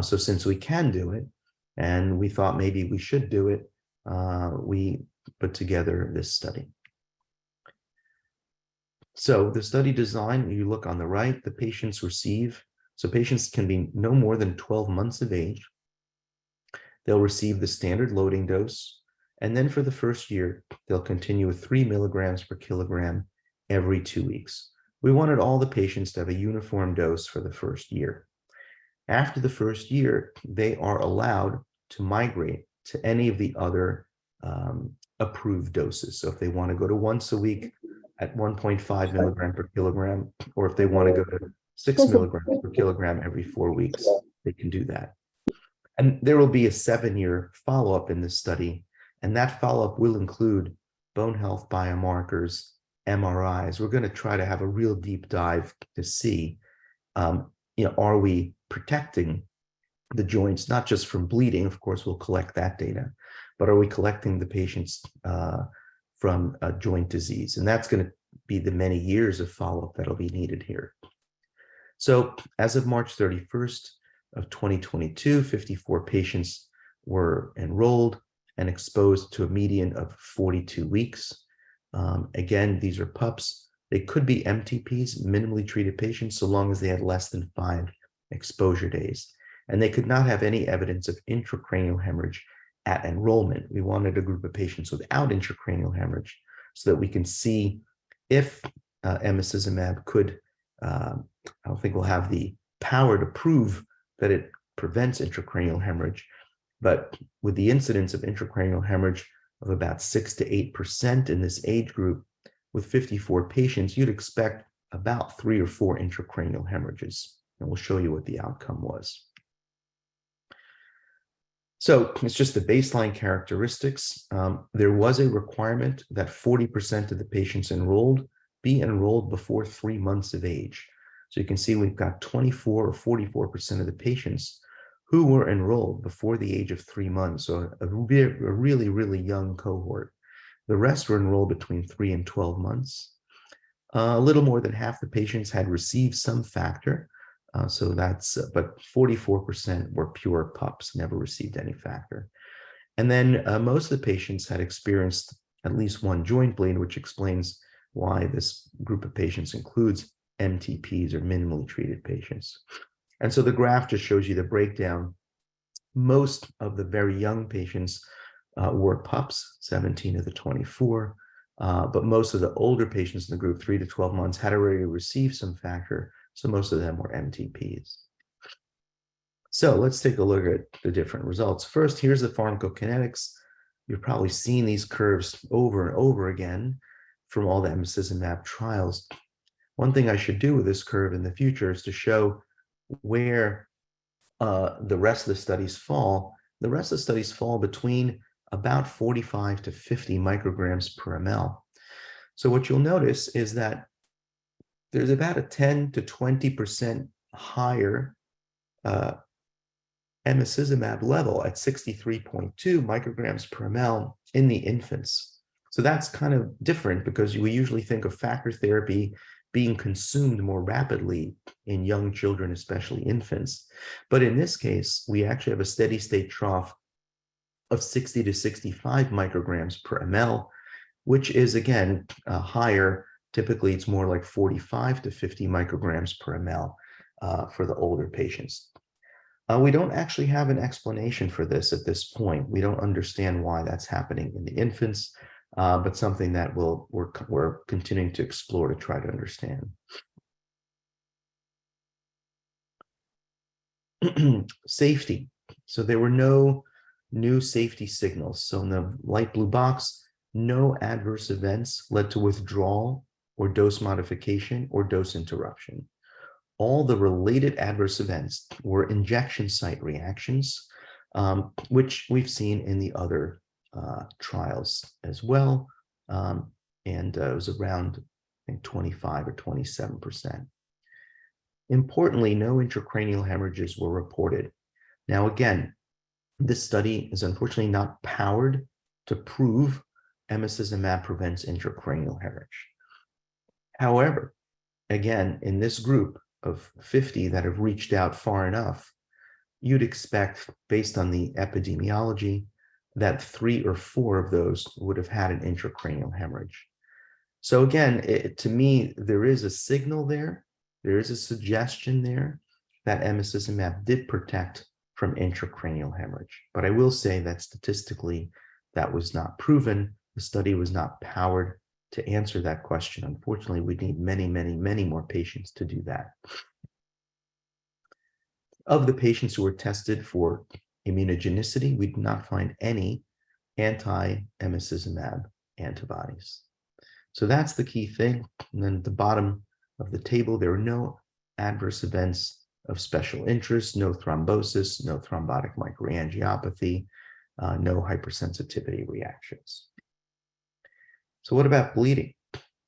[SPEAKER 3] So since we can do it, and we thought maybe we should do it, we put together this study. So the study design, you look on the right, the patients receive, so patients can be no more than 12 months of age. They'll receive the standard loading dose, and then for the first year, they'll continue with 3 milligrams per kilogram every 2 weeks. We wanted all the patients to have a uniform dose for the first year. After the first year, they are allowed to migrate to any of the other approved doses. So if they want to go to once a week at 1.5 milligram per kilogram, or if they want to go to 6 milligrams per kilogram every 4 weeks, they can do that. And there will be a 7-year follow-up in this study, and that follow-up will include bone health biomarkers, MRIs. We're going to try to have a real deep dive to see, are we protecting the joints, not just from bleeding, of course, we'll collect that data, but are we collecting the patients from joint disease? And that's going to be the many years of follow-up that'll be needed here. So as of March 31st of 2022, 54 patients were enrolled and exposed to a median of 42 weeks. Again, these are pups. They could be MTPs, minimally treated patients, so long as they had less than 5 exposure days. And they could not have any evidence of intracranial hemorrhage at enrollment. We wanted a group of patients without intracranial hemorrhage so that we can see if emicizumab could, I don't think we'll have the power to prove that it prevents intracranial hemorrhage, but with the incidence of intracranial hemorrhage of about 6 to 8% in this age group, with 54 patients, you'd expect about 3 or 4 intracranial hemorrhages. And we'll show you what the outcome was. So it's just the baseline characteristics. There was a requirement that 40% of the patients enrolled be enrolled before 3 months of age. So you can see we've got 24 or 44% of the patients who were enrolled before the age of 3 months, so a really, really young cohort. The rest were enrolled between 3 and 12 months. A little more than half the patients had received some factor. So that's, but 44% were pure pups, never received any factor. And then most of the patients had experienced at least one joint bleed, which explains why this group of patients includes MTPs or minimally treated patients. And so the graph just shows you the breakdown. Most of the very young patients were pups, 17 of the 24, but most of the older patients in the group, 3 to 12 months, had already received some factor. So most of them were MTPs. So let's take a look at the different results. First, here's the pharmacokinetics. You've probably seen these curves over and over again from all the emicizumab trials. One thing I should do with this curve in the future is to show where the rest of the studies fall. The rest of the studies fall between about 45 to 50 micrograms per ml. So what you'll notice is that there's about a 10 to 20% higher emicizumab level at 63.2 micrograms per ml in the infants. So that's kind of different because we usually think of factor therapy being consumed more rapidly in young children, especially infants. But in this case, we actually have a steady state trough of 60 to 65 micrograms per ml, which is again higher. Typically, it's more like 45 to 50 micrograms per ml for the older patients. We don't actually have an explanation for this at this point. We don't understand why that's happening in the infants, but something that we're continuing to explore to try to understand. Safety. So there were no new safety signals. So in the light blue box, no adverse events led to withdrawal or dose modification or dose interruption. All the related adverse events were injection site reactions, which we've seen in the other trials as well. And it was around, I think, 25 or 27%. Importantly, no intracranial hemorrhages were reported. Now, again, this study is unfortunately not powered to prove emicizumab prevents intracranial hemorrhage. However, again, in this group of 50 that have reached out far enough, you'd expect, based on the epidemiology, that 3 or 4 of those would have had an intracranial hemorrhage. So again, to me, there is a signal there. There is a suggestion there that emicizumab did protect from intracranial hemorrhage. But I will say that statistically, that was not proven. The study was not powered to answer that question. Unfortunately, we need many, many, many more patients to do that. Of the patients who were tested for immunogenicity, we did not find any anti-emicizumab antibodies. So that's the key thing. And then at the bottom of the table, there were no adverse events of special interest, no thrombosis, no thrombotic microangiopathy, no hypersensitivity reactions. So what about bleeding?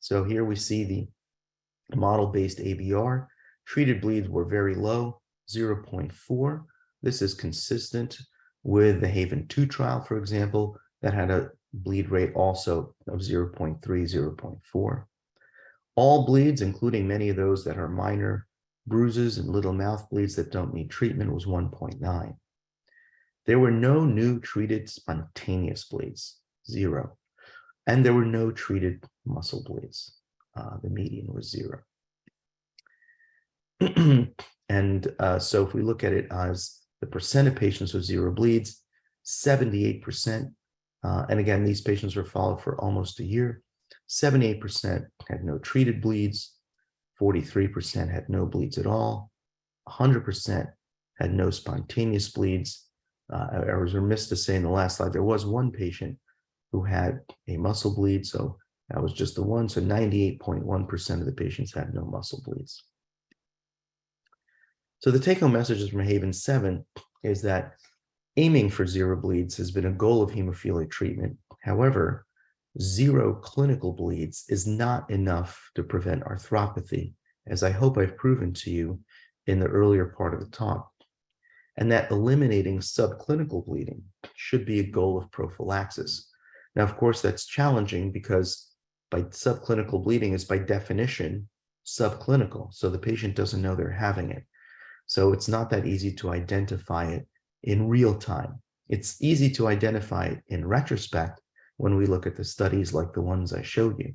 [SPEAKER 3] So here we see the model-based ABR. Treated bleeds were very low, 0.4. This is consistent with the Haven 2 trial, for example, that had a bleed rate also of 0.3, 0.4. All bleeds, including many of those that are minor bruises and little mouth bleeds that don't need treatment, was 1.9. There were no new treated spontaneous bleeds, 0. And there were no treated muscle bleeds. The median was 0. And so if we look at it as the percent of patients with 0 bleeds, 78%. And again, these patients were followed for almost a year. 78% had no treated bleeds. 43% had no bleeds at all. 100% had no spontaneous bleeds. I was remiss to say in the last slide, there was one patient who had a muscle bleed. So that was just the one. So 98.1% of the patients had no muscle bleeds. So the take-home messages from Haven 7 is that aiming for 0 bleeds has been a goal of hemophilia treatment. However, 0 clinical bleeds is not enough to prevent arthropathy, as I hope I've proven to you in the earlier part of the talk, and that eliminating subclinical bleeding should be a goal of prophylaxis. Now, of course, that's challenging because by subclinical bleeding is by definition subclinical, so the patient doesn't know they're having it. So it's not that easy to identify it in real time. It's easy to identify it in retrospect when we look at the studies like the ones I showed you.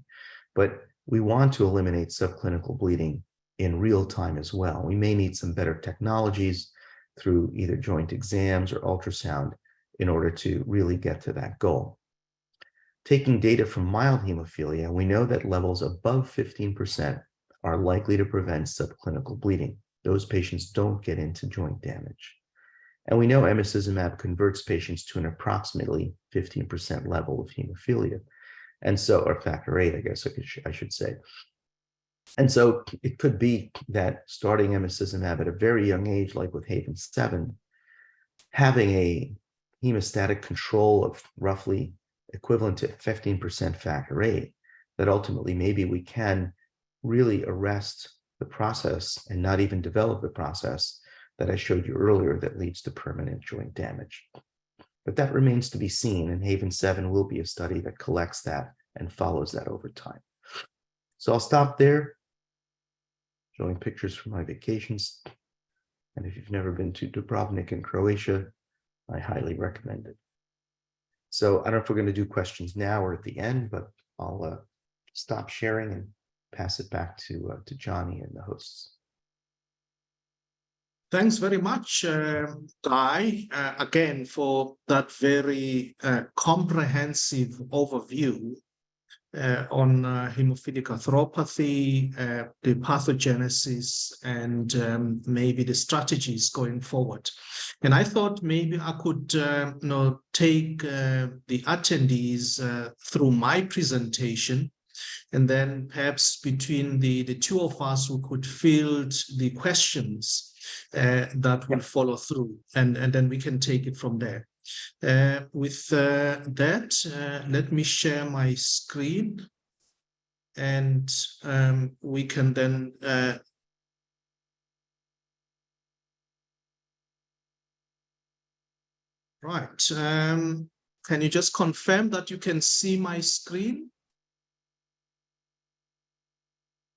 [SPEAKER 3] But we want to eliminate subclinical bleeding in real time as well. We may need some better technologies through either joint exams or ultrasound in order to really get to that goal. Taking data from mild hemophilia, we know that levels above 15% are likely to prevent subclinical bleeding. Those patients don't get into joint damage. And we know emicizumab converts patients to an approximately 15% level of hemophilia. And so, or factor 8, I guess I should say. And so it could be that starting emicizumab at a very young age, like with Haven 7, having a hemostatic control of roughly equivalent to 15% factor 8, that ultimately maybe we can really arrest the process and not even develop the process that I showed you earlier that leads to permanent joint damage. But that remains to be seen, and Haven 7 will be a study that collects that and follows that over time. So I'll stop there, showing pictures from my vacations. And if you've never been to Dubrovnik in Croatia, I highly recommend it. So I don't know if we're going to do questions now or at the end, but I'll stop sharing and pass it back to Johnny and the hosts.
[SPEAKER 2] Thanks very much, Guy, again, for that very comprehensive overview on hemophilic arthropathy, the pathogenesis, and maybe the strategies going forward. And I thought maybe I could take the attendees through my presentation, and then perhaps between the two of us, we could field the questions that will follow through, and then we can take it from there. With that, let me share my screen, and we can then right. can you just confirm that you can see my screen?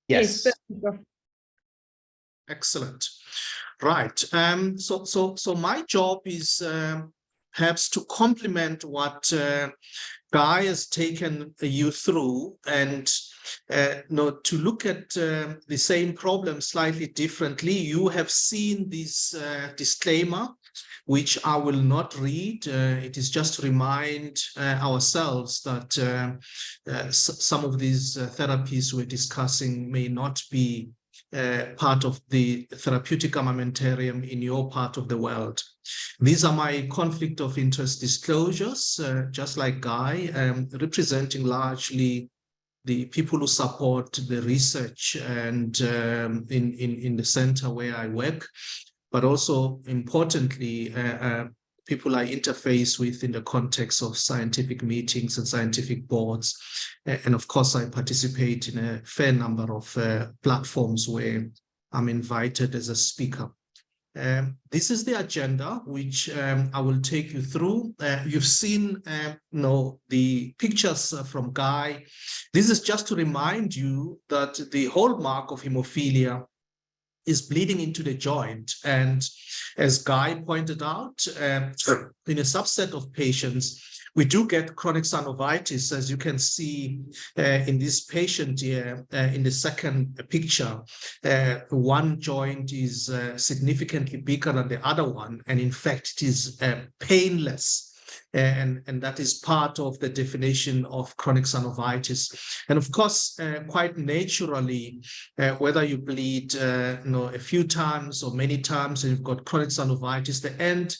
[SPEAKER 3] Yes.
[SPEAKER 2] Excellent. Right. So my job is perhaps to complement what Guy has taken you through, and to look at the same problem slightly differently. You have seen this disclaimer, which I will not read. It is just to remind ourselves that some of these therapies we're discussing may not be part of the therapeutic armamentarium in your part of the world. These are my conflict of interest disclosures, just like Guy, representing largely the people who support the research and in the center where I work, but also importantly, people I interface with in the context of scientific meetings and scientific boards. And of course, I participate in a fair number of platforms where I'm invited as a speaker. This is the agenda, which I will take you through. You've seen the pictures from Guy. This is just to remind you that the hallmark of hemophilia is bleeding into the joint. And as Guy pointed out, in a subset of patients, we do get chronic synovitis, as you can see in this patient here in the second picture. One joint is significantly bigger than the other one, and in fact, it is painless. And that is part of the definition of chronic synovitis. And of course, quite naturally, whether you bleed a few times or many times and you've got chronic synovitis, the end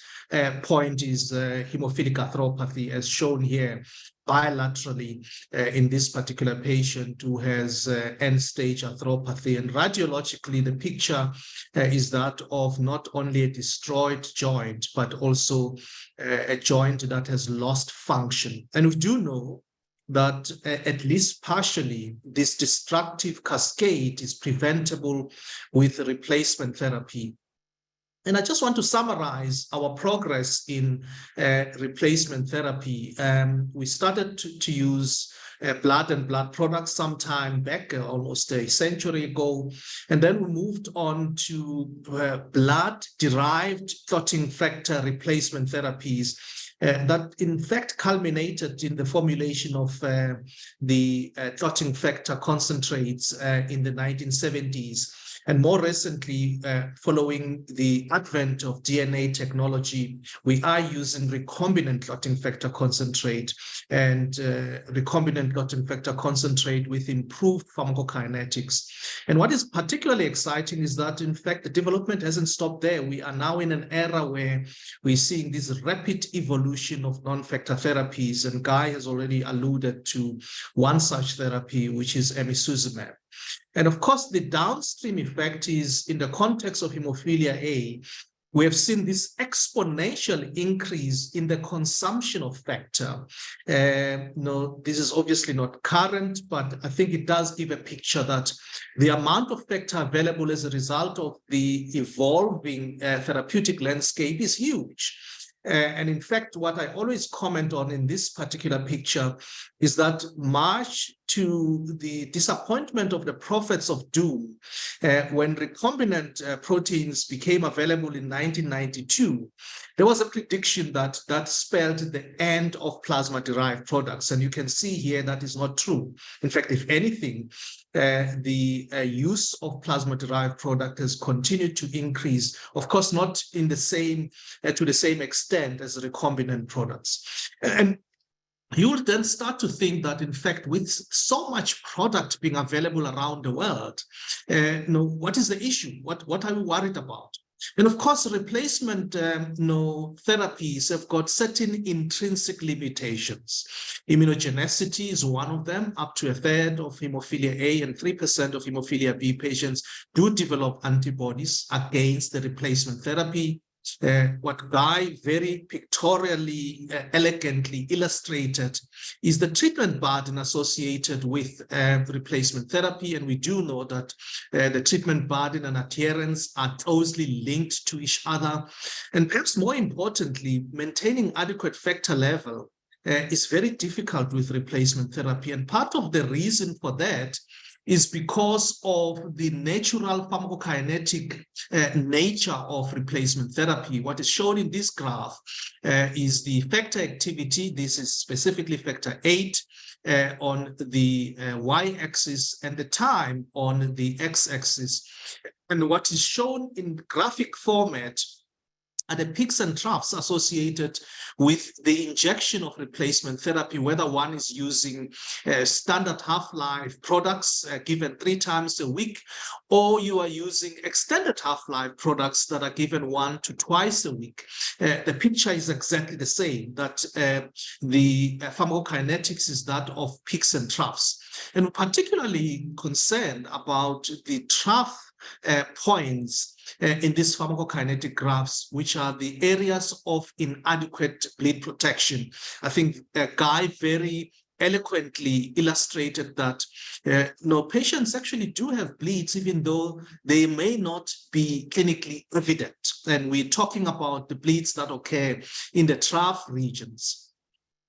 [SPEAKER 2] point is hemophilic arthropathy, as shown here bilaterally in this particular patient who has end-stage arthropathy. And radiologically, the picture is that of not only a destroyed joint, but also a joint that has lost function. And we do know that at least partially, this destructive cascade is preventable with replacement therapy. And I just want to summarize our progress in replacement therapy. We started to use blood and blood products sometime back, almost a century ago. And then we moved on to blood-derived clotting factor replacement therapies that in fact culminated in the formulation of the clotting factor concentrates in the 1970s. And more recently, following the advent of DNA technology, we are using recombinant clotting factor concentrate and recombinant clotting factor concentrate with improved pharmacokinetics. And what is particularly exciting is that, in fact, the development hasn't stopped there. We are now in an era where we're seeing this rapid evolution of non-factor therapies. And Guy has already alluded to one such therapy, which is emicizumab. And of course, the downstream effect is in the context of hemophilia A, we have seen this exponential increase in the consumption of factor. This is obviously not current, but I think it does give a picture that the amount of factor available as a result of the evolving therapeutic landscape is huge. And in fact, what I always comment on in this particular picture is that much to the disappointment of the prophets of doom, when recombinant proteins became available in 1992, there was a prediction that spelled the end of plasma-derived products. And you can see here that is not true. In fact, if anything, the use of plasma-derived product has continued to increase, of course, not in the same to the same extent as recombinant products. And you would then start to think that, in fact, with so much product being available around the world, what is the issue? What are we worried about? And of course, replacement therapies have got certain intrinsic limitations. Immunogenicity is one of them. Up to a third of hemophilia A and 3% of hemophilia B patients do develop antibodies against the replacement therapy. What Guy very pictorially, elegantly illustrated is the treatment burden associated with replacement therapy. And we do know that the treatment burden and adherence are closely linked to each other. And perhaps more importantly, maintaining adequate factor level is very difficult with replacement therapy. And part of the reason for that is because of the natural pharmacokinetic nature of replacement therapy. What is shown in this graph is the factor activity. This is specifically factor 8 on the y-axis and the time on the x-axis. And what is shown in graphic format are the peaks and troughs associated with the injection of replacement therapy, whether one is using standard half-life products given 3 times a week, or you are using extended half-life products that are given 1 to 2 a week. The picture is exactly the same, that the pharmacokinetics is that of peaks and troughs. And we're particularly concerned about the trough points in these pharmacokinetic graphs, which are the areas of inadequate bleed protection. I think Guy very eloquently illustrated that patients actually do have bleeds, even though they may not be clinically evident. And we're talking about the bleeds that occur in the trough regions.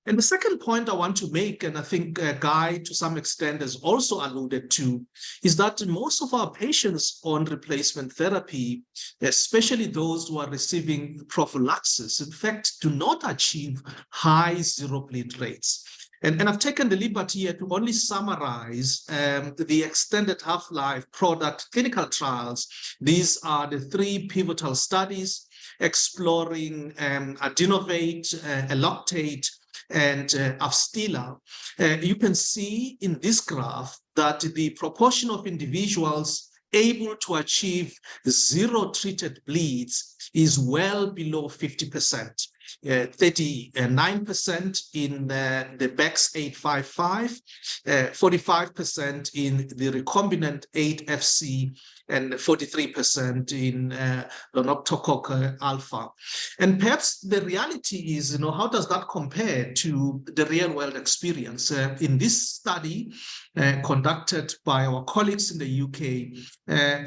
[SPEAKER 2] And the second point I want to make, and I think Guy to some extent has also alluded to, is that most of our patients on replacement therapy, especially those who are receiving prophylaxis, in fact, do not achieve high zero bleed rates. And I've taken the liberty here to only summarize the extended half-life product clinical trials. These are the 3 pivotal studies exploring adenovate, eloctate, and Afstila. You can see in this graph that the proportion of individuals able to achieve 0 treated bleeds is well below 50%. 39% in the BEX 855, 45% in the recombinant 8FC, and 43% in Lonocococca alpha. And perhaps the reality is, how does that compare to the real world experience? In this study conducted by our colleagues in the UK,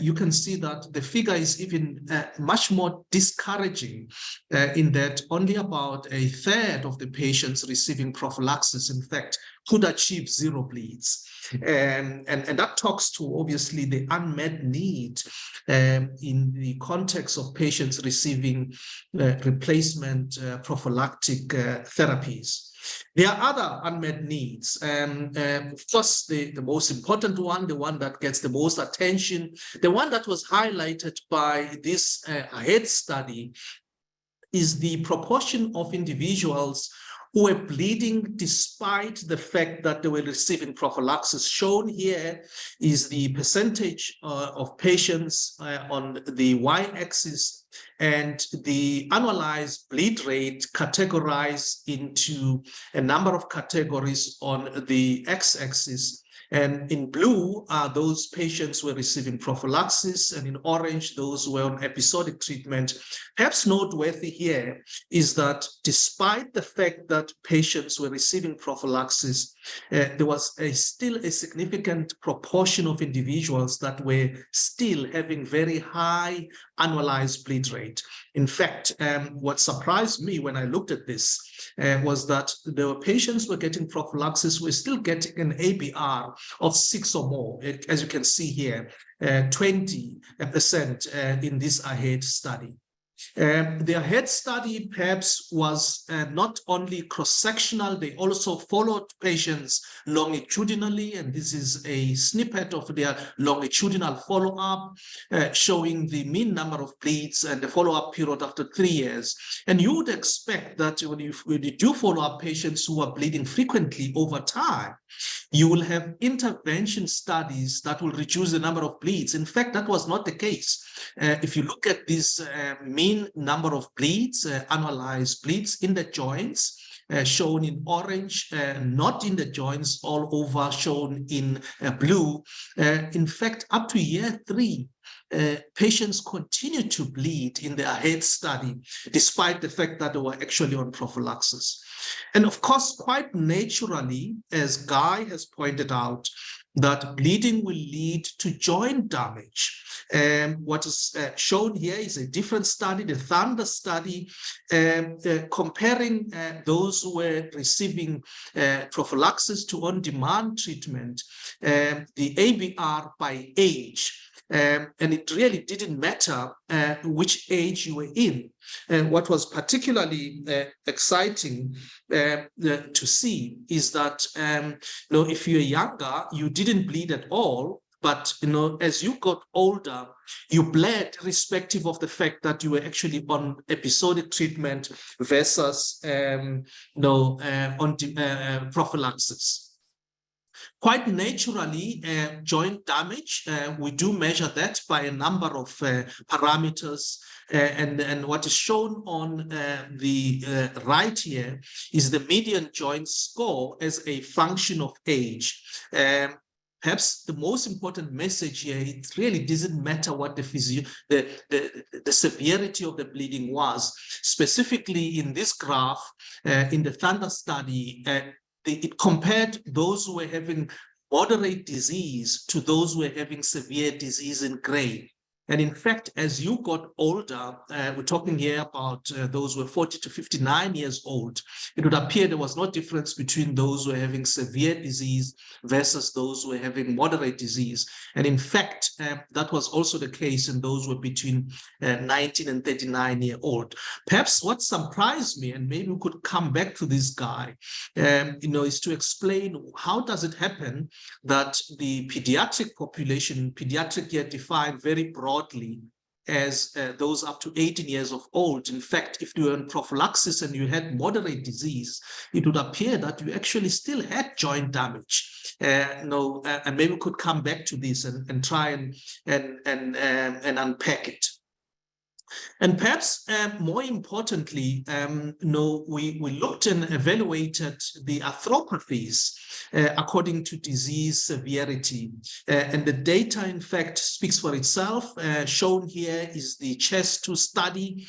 [SPEAKER 2] you can see that the figure is even much more discouraging in that only about 1/3 of the patients receiving prophylaxis, in fact, could achieve 0 bleeds. And that talks to obviously the unmet need in the context of patients receiving replacement prophylactic therapies. There are other unmet needs. First, the most important one, the one that gets the most attention, the one that was highlighted by this AHEAD study, is the proportion of individuals who were bleeding despite the fact that they were receiving prophylaxis. Shown here is the percentage of patients on the y-axis and the annualized bleed rate categorized into a number of categories on the x-axis. And in blue are those patients who were receiving prophylaxis, and in orange, those who were on episodic treatment. Perhaps noteworthy here is that despite the fact that patients were receiving prophylaxis, there was still a significant proportion of individuals that were still having very high annualized bleed rate. In fact, what surprised me when I looked at this was that the patients who were getting prophylaxis were still getting an ABR of 6 or more, as you can see here, 20% in this AHEAD study. The AHEAD study perhaps was not only cross-sectional, they also followed patients longitudinally, and this is a snippet of their longitudinal follow-up showing the mean number of bleeds and the follow-up period after 3 years. And you would expect that when you do follow up patients who are bleeding frequently over time, you will have intervention studies that will reduce the number of bleeds. In fact, that was not the case. If you look at this mean number of bleeds, annualized bleeds in the joints, shown in orange, not in the joints, all over shown in blue. In fact, up to year 3, patients continue to bleed in the AHEAD study, despite the fact that they were actually on prophylaxis. And of course, quite naturally, as Guy has pointed out, that bleeding will lead to joint damage. What is shown here is a different study, the Thunder study, comparing those who were receiving prophylaxis to on-demand treatment, the ABR by age. And it really didn't matter which age you were in. And what was particularly exciting to see is that if you're younger, you didn't bleed at all. But as you got older, you bled irrespective of the fact that you were actually on episodic treatment versus on prophylaxis. Quite naturally, joint damage, we do measure that by a number of parameters. And what is shown on the right here is the median joint score as a function of age. Perhaps the most important message here, it really doesn't matter what the severity of the bleeding was. Specifically in this graph, in the Thunder study, it compared those who were having moderate disease to those who were having severe disease in gray. And in fact, as you got older, we're talking here about those who were 40 to 59 years old, it would appear there was no difference between those who were having severe disease versus those who were having moderate disease. And in fact, that was also the case in those who were between 19 and 39 years old. Perhaps what surprised me, and maybe we could come back to this guy, is to explain how does it happen that the pediatric population, pediatric here defined very broadly as those up to 18 years of old. In fact, if you were on prophylaxis and you had moderate disease, it would appear that you actually still had joint damage. And maybe we could come back to this and try and unpack it. And perhaps more importantly, we looked and evaluated the arthropathies according to disease severity. And the data, in fact, speaks for itself. Shown here is the CHESS2 study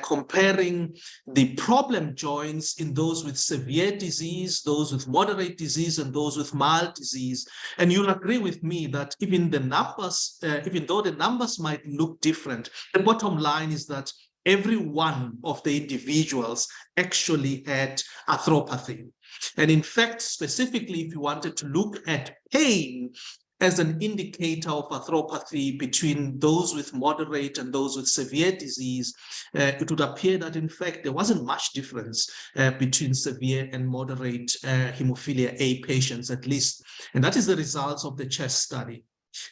[SPEAKER 2] comparing the problem joints in those with severe disease, those with moderate disease, and those with mild disease. And you'll agree with me that even the numbers, even though the numbers might look different, the bottom line is that every one of the individuals actually had arthropathy. And in fact, specifically, if you wanted to look at pain as an indicator of arthropathy between those with moderate and those with severe disease, it would appear that, in fact, there wasn't much difference between severe and moderate hemophilia A patients, at least. And that is the results of the CHESS study.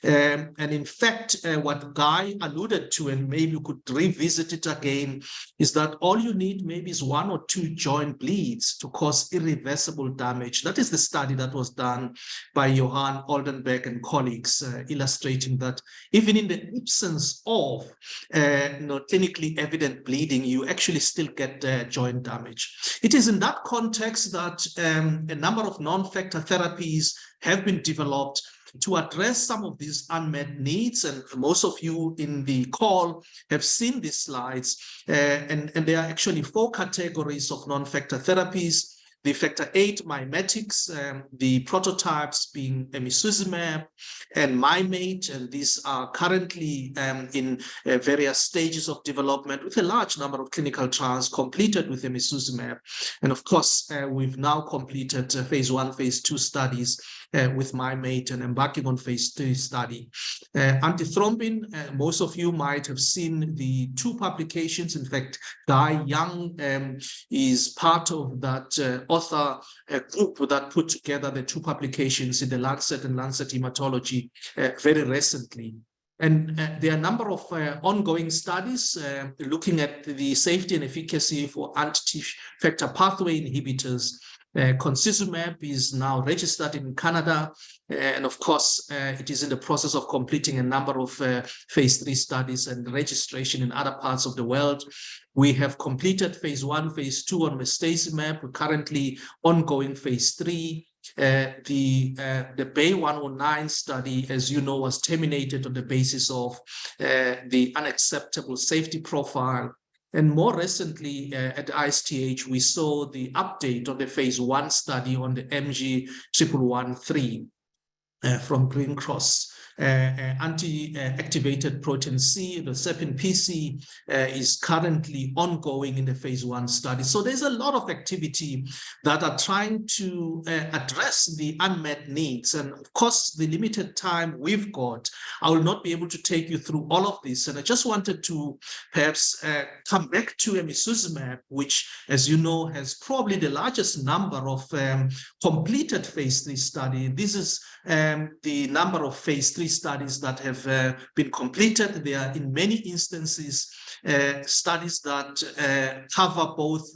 [SPEAKER 2] And in fact, what Guy alluded to, and maybe you could revisit it again, is that all you need maybe is 1 or 2 joint bleeds to cause irreversible damage. That is the study that was done by Johan Oldenburg and colleagues, illustrating that even in the absence of clinically evident bleeding, you actually still get joint damage. It is in that context that a number of non-factor therapies have been developed to address some of these unmet needs. And most of you in the call have seen these slides. And there are actually 4 categories of non-factor therapies. The factor 8 mimetics, the prototypes being emicizumab and Mimate, and these are currently in various stages of development with a large number of clinical trials completed with emicizumab. And of course, we've now completed phase 1, phase 2 studies with Mimate and embarking on phase 3 study. Antithrombin, most of you might have seen the 2 publications. In fact, Guy Young is part of that author group that put together the 2 publications in the Lancet and Lancet Hematology very recently. And there are a number of ongoing studies looking at the safety and efficacy for anti-factor pathway inhibitors. Concizumab is now registered in Canada, and of course, it is in the process of completing a number of phase 3 studies and registration in other parts of the world. We have completed phase 1, phase 2 on mestacimab. We're currently ongoing phase 3. The Bay 109 study, as you know, was terminated on the basis of the unacceptable safety profile. And more recently, at ISTH, we saw the update of the phase 1 study on the MG 1113. from Green Cross. Anti-activated protein C, the SERPIN-PC, is currently ongoing in the phase 1 study. So there's a lot of activity that are trying to address the unmet needs. And of course, the limited time we've got, I will not be able to take you through all of this. And I just wanted to perhaps come back to emicizumab, which, as you know, has probably the largest number of completed phase 3 study. This is the number of phase 3 studies that have been completed. There are in many instances studies that cover both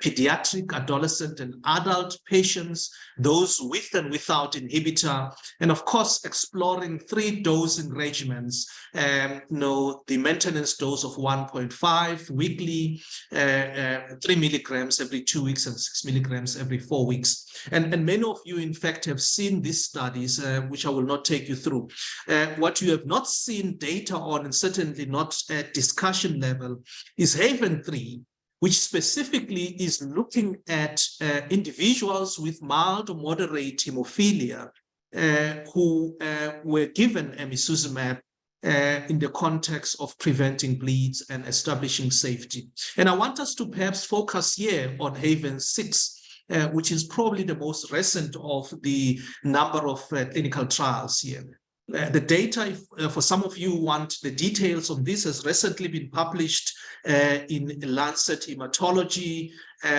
[SPEAKER 2] pediatric, adolescent, and adult patients, those with and without inhibitor, and of course exploring 3 dosing regimens. The maintenance dose of 1.5 weekly, 3 milligrams every 2 weeks, and 6 milligrams every 4 weeks. And many of you, in fact, have seen these studies, which I will not take you through. What you have not seen data on, and certainly not at discussion level, is Haven 3, which specifically is looking at individuals with mild or moderate hemophilia who were given emicizumab in the context of preventing bleeds and establishing safety. And I want us to perhaps focus here on Haven 6, which is probably the most recent of the number of clinical trials here. The data, for some of you want the details on this, has recently been published in Lancet Hematology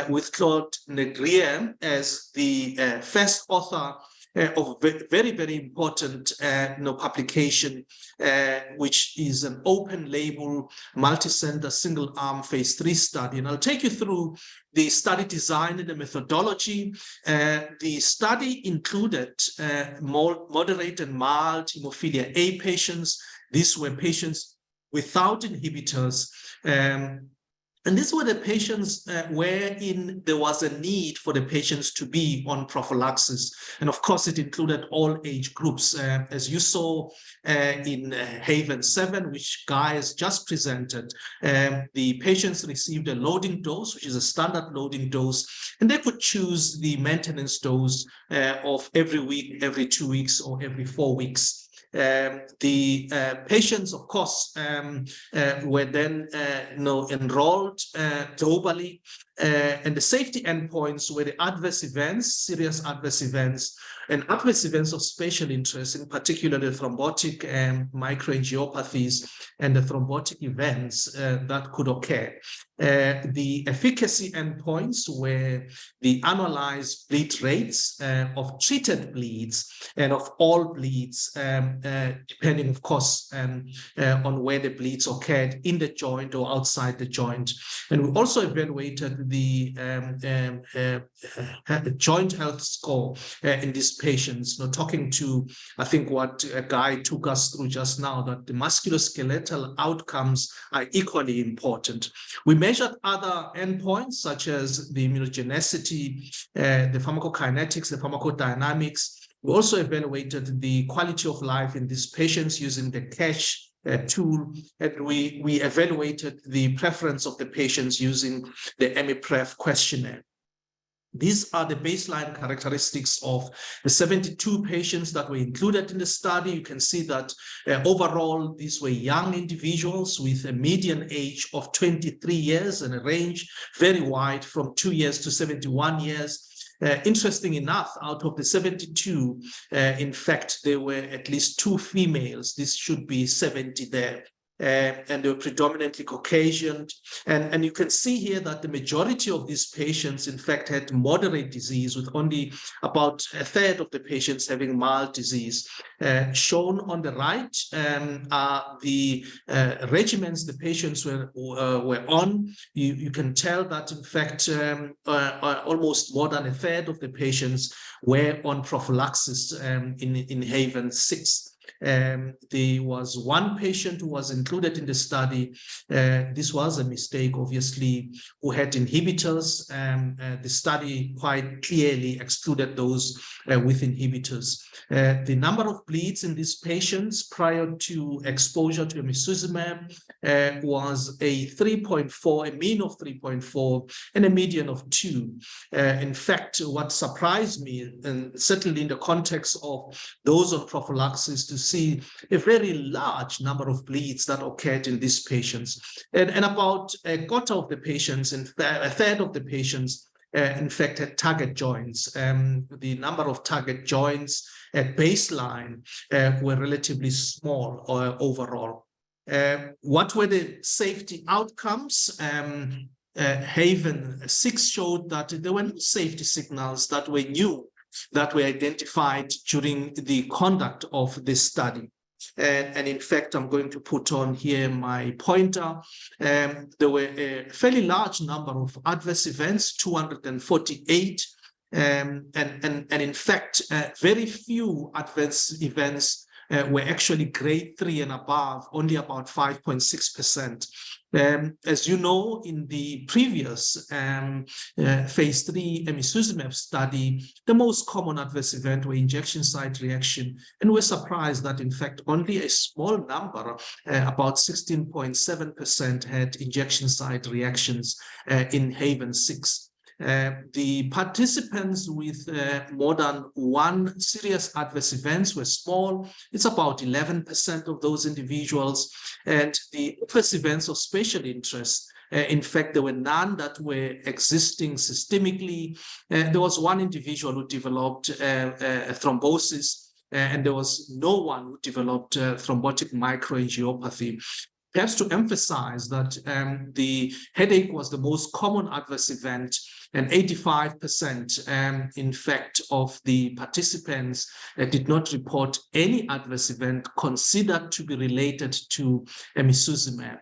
[SPEAKER 2] with Claude Negrier as the first author of very, very important publication, which is an open label, multi-center, single arm phase 3 study. And I'll take you through the study design and the methodology. The study included moderate and mild hemophilia A patients. These were patients without inhibitors. And these were the patients wherein there was a need for the patients to be on prophylaxis. And of course, it included all age groups. As you saw in Haven 7, which Guy has just presented, the patients received a loading dose, which is a standard loading dose, and they could choose the maintenance dose of every week, every 2 weeks, or every 4 weeks. The patients, of course, were then enrolled globally, and the safety endpoints were the adverse events, serious adverse events, and adverse events of special interest, in particular the thrombotic microangiopathies and the thrombotic events that could occur. The efficacy endpoints were the annualized bleed rates of treated bleeds and of all bleeds, depending, of course, on where the bleeds occurred, in the joint or outside the joint. And we also evaluated the joint health score in these patients. Talking to, I think, what a Guy took us through just now, that the musculoskeletal outcomes are equally important. We measured other endpoints such as the immunogenicity, the pharmacokinetics, the pharmacodynamics. We also evaluated the quality of life in these patients using the CASH tool, and we evaluated the preference of the patients using the EMIPREF questionnaire. These are the baseline characteristics of the 72 patients that were included in the study. You can see that overall, these were young individuals with a median age of 23 years and a range very wide from 2 years to 71 years. Interesting enough, out of the 72, in fact, there were at least 2 females. This should be 70 there. And they were predominantly Caucasian. And you can see here that the majority of these patients, in fact, had moderate disease, with only about a third of the patients having mild disease. Shown on the right are the regimens the patients were on. You can tell that, in fact, almost more than a third of the patients were on prophylaxis in Haven 6. There was one patient who was included in the study. This was a mistake, obviously, who had inhibitors. The study quite clearly excluded those with inhibitors. The number of bleeds in these patients prior to exposure to emicizumab was a 3.4, a mean of 3.4, and a median of 2. In fact, what surprised me, and certainly in the context of those on prophylaxis, to see a very large number of bleeds that occurred in these patients. And about a quarter of the patients, and a third of the patients, in fact, had target joints. The number of target joints at baseline were relatively small overall. What were the safety outcomes? Haven 6 showed that there were no safety signals that were new, that were identified during the conduct of this study. And in fact, I'm going to put on here my pointer. There were a fairly large number of adverse events, 248. And in fact, very few adverse events were actually grade 3 and above, only about 5.6%. As you know, in the previous phase 3 emicizumab study, the most common adverse event were injection site reaction, and we're surprised that in fact only a small number, about 16.7%, had injection site reactions in Haven 6. The participants with more than one serious adverse events were small. It's about 11% of those individuals. And the adverse events of special interest, in fact, there were none that were existing systemically. There was one individual who developed a thrombosis, and there was no one who developed thrombotic microangiopathy. Perhaps to emphasize that the headache was the most common adverse event, and 85% in fact of the participants did not report any adverse event considered to be related to emicizumab.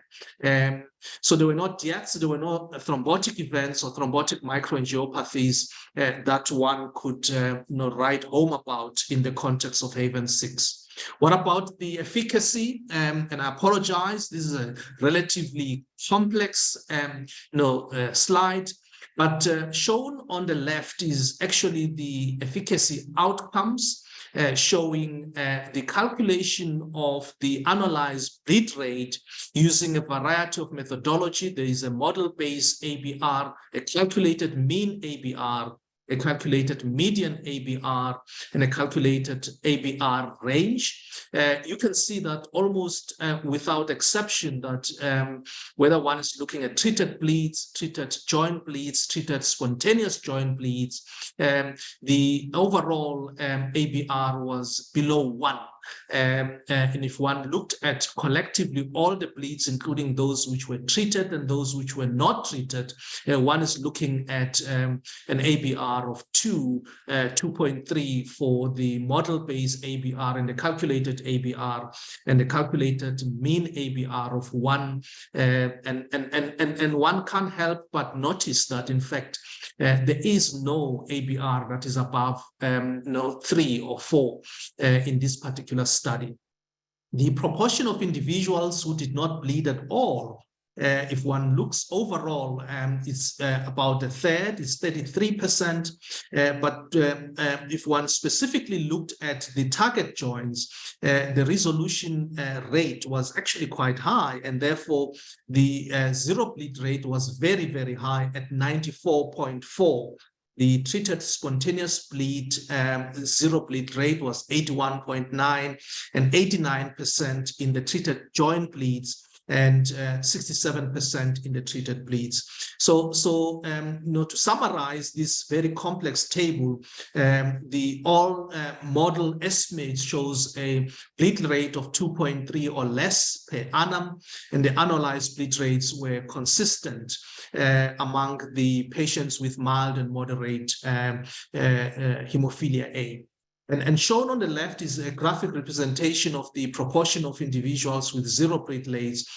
[SPEAKER 2] So there were not deaths, there were no thrombotic events or thrombotic microangiopathies that one could write home about in the context of Haven 6. What about the efficacy? And I apologize, this is a relatively complex slide, but shown on the left is actually the efficacy outcomes, showing the calculation of the annualized bleed rate using a variety of methodology. There is a model-based ABR, a calculated mean ABR, a calculated median ABR, and a calculated ABR range. You can see that almost without exception that whether one is looking at treated bleeds, treated joint bleeds, treated spontaneous joint bleeds, the overall ABR was below 1. And if one looked at collectively all the bleeds, including those which were treated and those which were not treated, one is looking at an ABR of 2.3 for the model-based ABR and the calculated ABR, and the calculated mean ABR of 1. And one can't help but notice that, in fact, there is no ABR that is above 3 or 4 in this particular study. The proportion of individuals who did not bleed at all, if one looks overall, it's about a third, it's 33%. But if one specifically looked at the target joints, the resolution rate was actually quite high, and therefore the zero bleed rate was very, very high at 94.4. The treated spontaneous bleed, zero bleed rate was 81.9, and 89% in the treated joint bleeds, and 67% in the treated bleeds. So to summarize this very complex table, the all model estimate shows a bleed rate of 2.3 or less per annum, and the annualized bleed rates were consistent among the patients with mild and moderate hemophilia A. And shown on the left is a graphic representation of the proportion of individuals with zero bleed rates,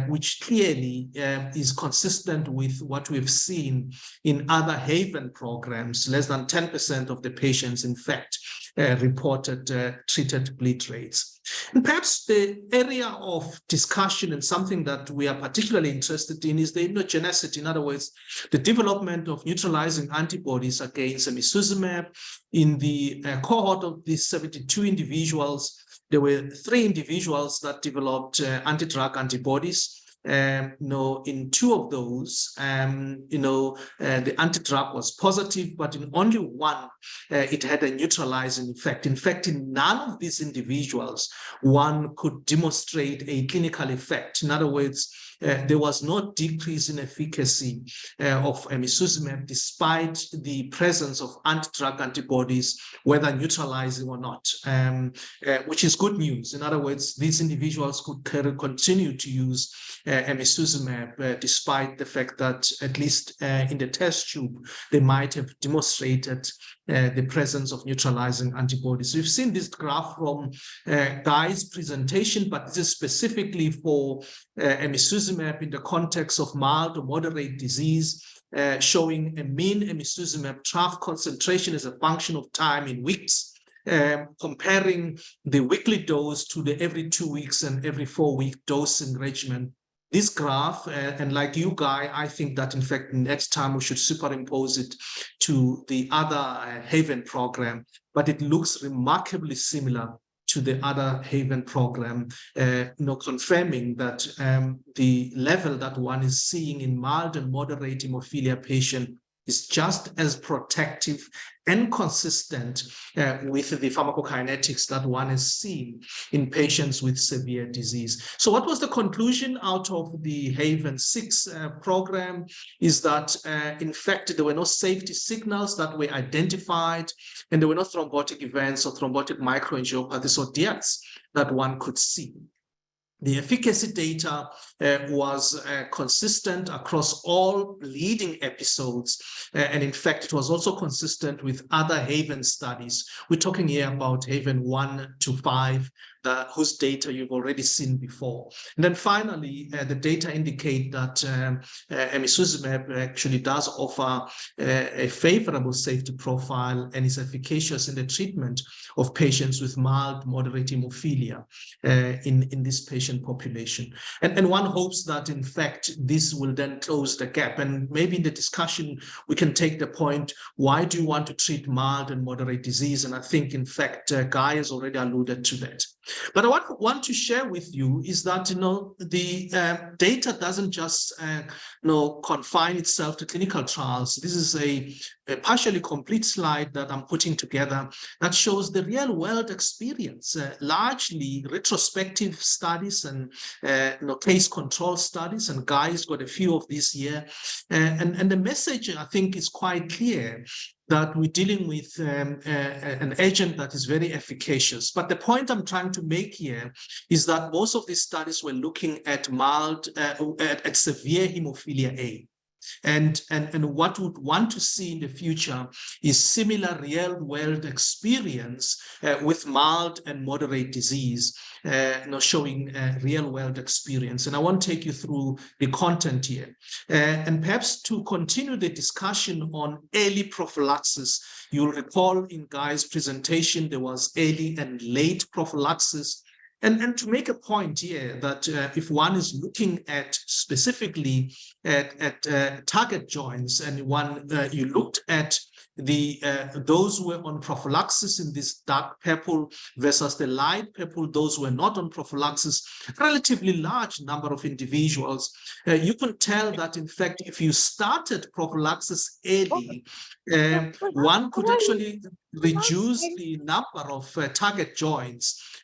[SPEAKER 2] which clearly is consistent with what we've seen in other Haven programs. Less than 10% of the patients, in fact, reported treated bleed rates. And perhaps the area of discussion and something that we are particularly interested in is the immunogenicity. In other words, the development of neutralizing antibodies against emicizumab. In the cohort of these 72 individuals, there were 3 individuals that developed anti-drug antibodies. In 2 of those, the anti-drug was positive, but in only 1, it had a neutralizing effect. In fact, in none of these individuals, one could demonstrate a clinical effect. In other words, there was no decrease in efficacy of emicizumab despite the presence of anti-drug antibodies, whether neutralizing or not, which is good news. In other words, these individuals could continue to use emicizumab despite the fact that, at least in the test tube, they might have demonstrated the presence of neutralizing antibodies. We've seen this graph from Guy's presentation, but this is specifically for emicizumab in the context of mild or moderate disease, showing a mean emicizumab trough concentration as a function of time in weeks, comparing the weekly dose to the every 2 weeks and every 4-week dosing regimen. This graph, and like you, Guy, I think that in fact next time we should superimpose it to the other Haven program, but it looks remarkably similar to the other Haven program, confirming that the level that one is seeing in mild and moderate hemophilia patient is just as protective and consistent with the pharmacokinetics that one has seen in patients with severe disease. So what was the conclusion out of the Haven 6 program is that, in fact, there were no safety signals that were identified, and there were no thrombotic events or thrombotic microangiopathies or deaths that one could see. The efficacy data was consistent across all leading episodes. And in fact, it was also consistent with other Haven studies. We're talking here about Haven 1 to 5, whose data you've already seen before. And then finally, the data indicate that emicizumab actually does offer a favorable safety profile and is efficacious in the treatment of patients with mild, moderate hemophilia in this patient population. And one hopes that, in fact, this will then close the gap. And maybe in the discussion, we can take the point, why do you want to treat mild and moderate disease? And I think, in fact, Guy has already alluded to that. But what I want to share with you is that, the data doesn't just, confine itself to clinical trials. This is a partially complete slide that I'm putting together that shows the real world experience, largely retrospective studies and case control studies, and Guy's got a few of these here. And the message, I think, is quite clear, that we're dealing with an agent that is very efficacious. But the point I'm trying to make here is that most of these studies were looking at mild, at severe hemophilia A. And what we would want to see in the future is similar real-world experience with mild and moderate disease, showing real-world experience. And I want to take you through the content here. And perhaps to continue the discussion on early prophylaxis, you'll recall in Guy's presentation, there was early and late prophylaxis. And to make a point here that if one is looking at specifically at target joints, and you looked at those who were on prophylaxis in this dark purple versus the light purple, those who were not on prophylaxis, relatively large number of individuals, you can tell that, in fact, if you started prophylaxis early, one could actually reduce the number of target joints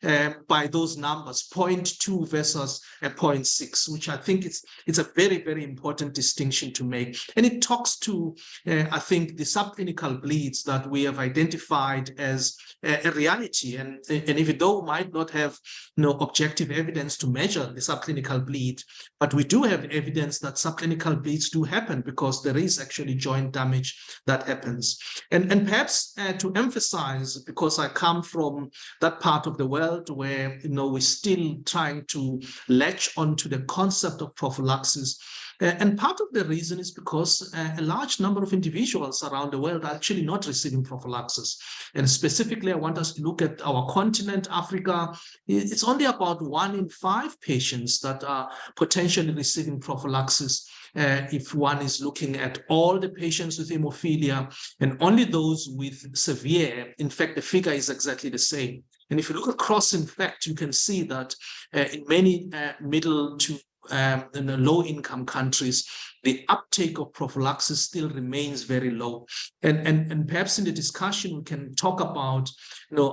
[SPEAKER 2] by those numbers, 0.2 versus 0.6, which I think it's a very, very important distinction to make. And it talks to, I think, the subclinical bleeds that we have identified as a reality. And even though we might not have objective evidence to measure the subclinical bleed, but we do have evidence that subclinical bleeds do happen because there is actually joint damage that happens. And perhaps to emphasize, because I come from that part of the world where we're still trying to latch onto the concept of prophylaxis, And part of the reason is because a large number of individuals around the world are actually not receiving prophylaxis. And specifically, I want us to look at our continent, Africa. It's only about 1 in 5 patients that are potentially receiving prophylaxis. If one is looking at all the patients with hemophilia and only those with severe, in fact, the figure is exactly the same. And if you look across, in fact, you can see that in many middle to in the low-income countries, the uptake of prophylaxis still remains very low. And perhaps in the discussion, we can talk about,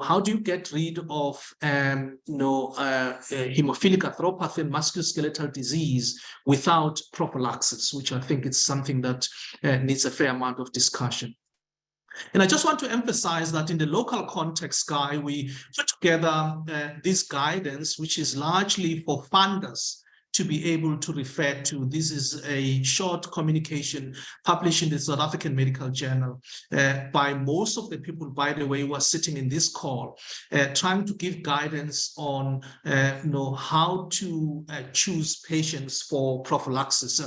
[SPEAKER 2] how do you get rid of, hemophilic arthropathy and musculoskeletal disease without prophylaxis, which I think is something that needs a fair amount of discussion. And I just want to emphasize that in the local context, Guy, we put together this guidance, which is largely for funders to be able to refer to. This is a short communication published in the South African Medical Journal by most of the people, by the way, who are sitting in this call, trying to give guidance on how to choose patients for prophylaxis.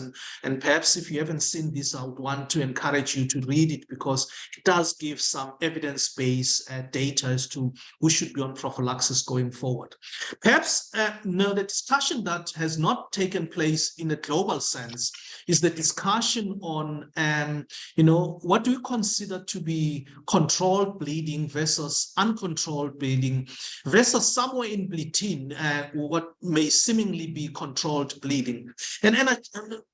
[SPEAKER 2] And perhaps if you haven't seen this, I would want to encourage you to read it, because it does give some evidence-based data as to who should be on prophylaxis going forward. Perhaps the discussion that has not taken place in a global sense is the discussion on, what do you consider to be controlled bleeding versus uncontrolled bleeding versus somewhere in between, what may seemingly be controlled bleeding. And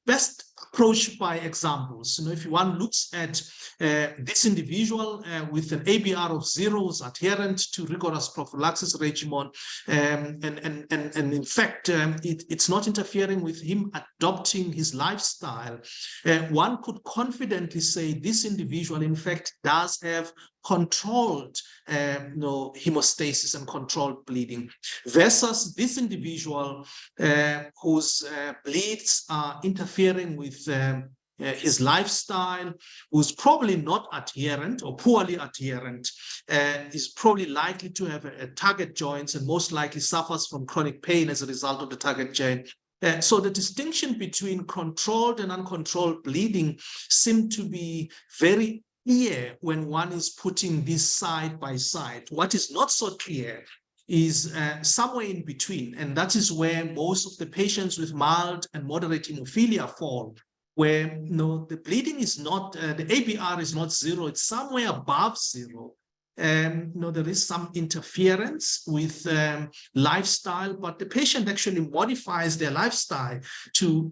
[SPEAKER 2] best approach by examples. If one looks at this individual with an ABR of 0, adherent to rigorous prophylaxis regimen, and in fact, it's not interfering with him adopting his lifestyle, one could confidently say this individual, in fact, does have controlled hemostasis and controlled bleeding, versus this individual whose bleeds are interfering with his lifestyle, who's probably not adherent or poorly adherent, is probably likely to have a target joints and most likely suffers from chronic pain as a result of the target joint. So the distinction between controlled and uncontrolled bleeding seem to be very clear when one is putting this side by side. What is not so clear is somewhere in between, and that is where most of the patients with mild and moderate hemophilia fall, where the bleeding is not, the ABR is not 0, it's somewhere above 0. There is some interference with lifestyle, but the patient actually modifies their lifestyle to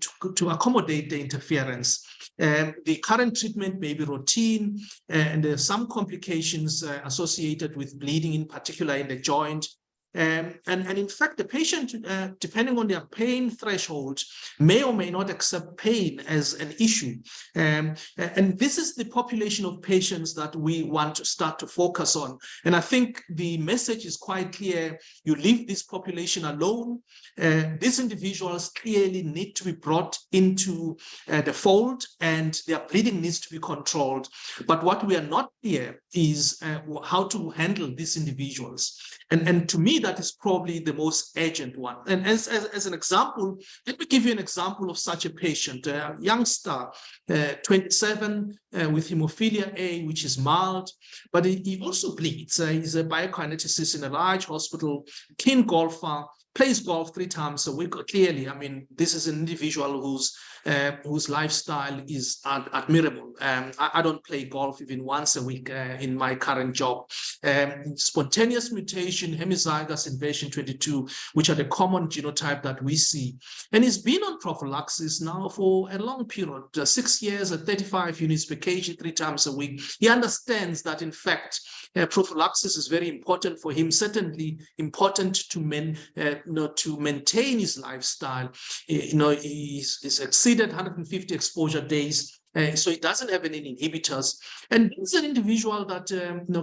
[SPEAKER 2] accommodate the interference. The current treatment may be routine, and there are some complications associated with bleeding, in particular in the joint. And in fact, the patient, depending on their pain threshold, may or may not accept pain as an issue. And this is the population of patients that we want to start to focus on. And I think the message is quite clear. You leave this population alone. These individuals clearly need to be brought into the fold, and their bleeding needs to be controlled. But what we are not clear is how to handle these individuals. And to me, that is probably the most urgent one. And as an example, let me give you an example of such a patient, a youngster, 27, with hemophilia A, which is mild, but he also bleeds. He's a biokineticist in a large hospital, keen golfer, plays golf 3 times a week. Clearly, I mean, this is an individual whose lifestyle is admirable. I don't play golf even once a week in my current job. Spontaneous mutation, hemizygous invasion 22, which are the common genotype that we see. And he's been on prophylaxis now for a long period, 6 years at 35 units per kg, 3 times a week. He understands that, in fact, prophylaxis is very important for him, certainly important to maintain his lifestyle. He's exceeded 150 exposure days, so he doesn't have any inhibitors. And this is an individual that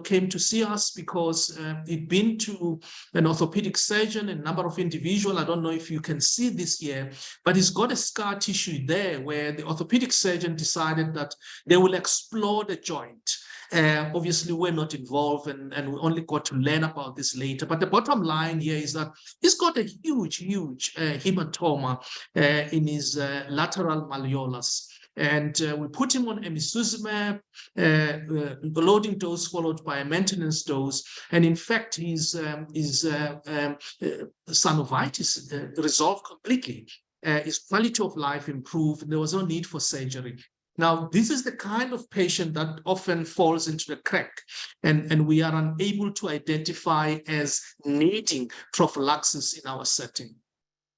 [SPEAKER 2] came to see us because he'd been to an orthopedic surgeon, a number of individuals. I don't know if you can see this here, but he's got a scar tissue there where the orthopedic surgeon decided that they will explore the joint. Obviously, we're not involved and we only got to learn about this later. But the bottom line here is that he's got a huge hematoma in his lateral malleolus. And we put him on emicizumab, loading dose followed by a maintenance dose. And in fact, his synovitis resolved completely. His quality of life improved. There was no need for surgery. Now, this is the kind of patient that often falls into the crack, and we are unable to identify as needing prophylaxis in our setting.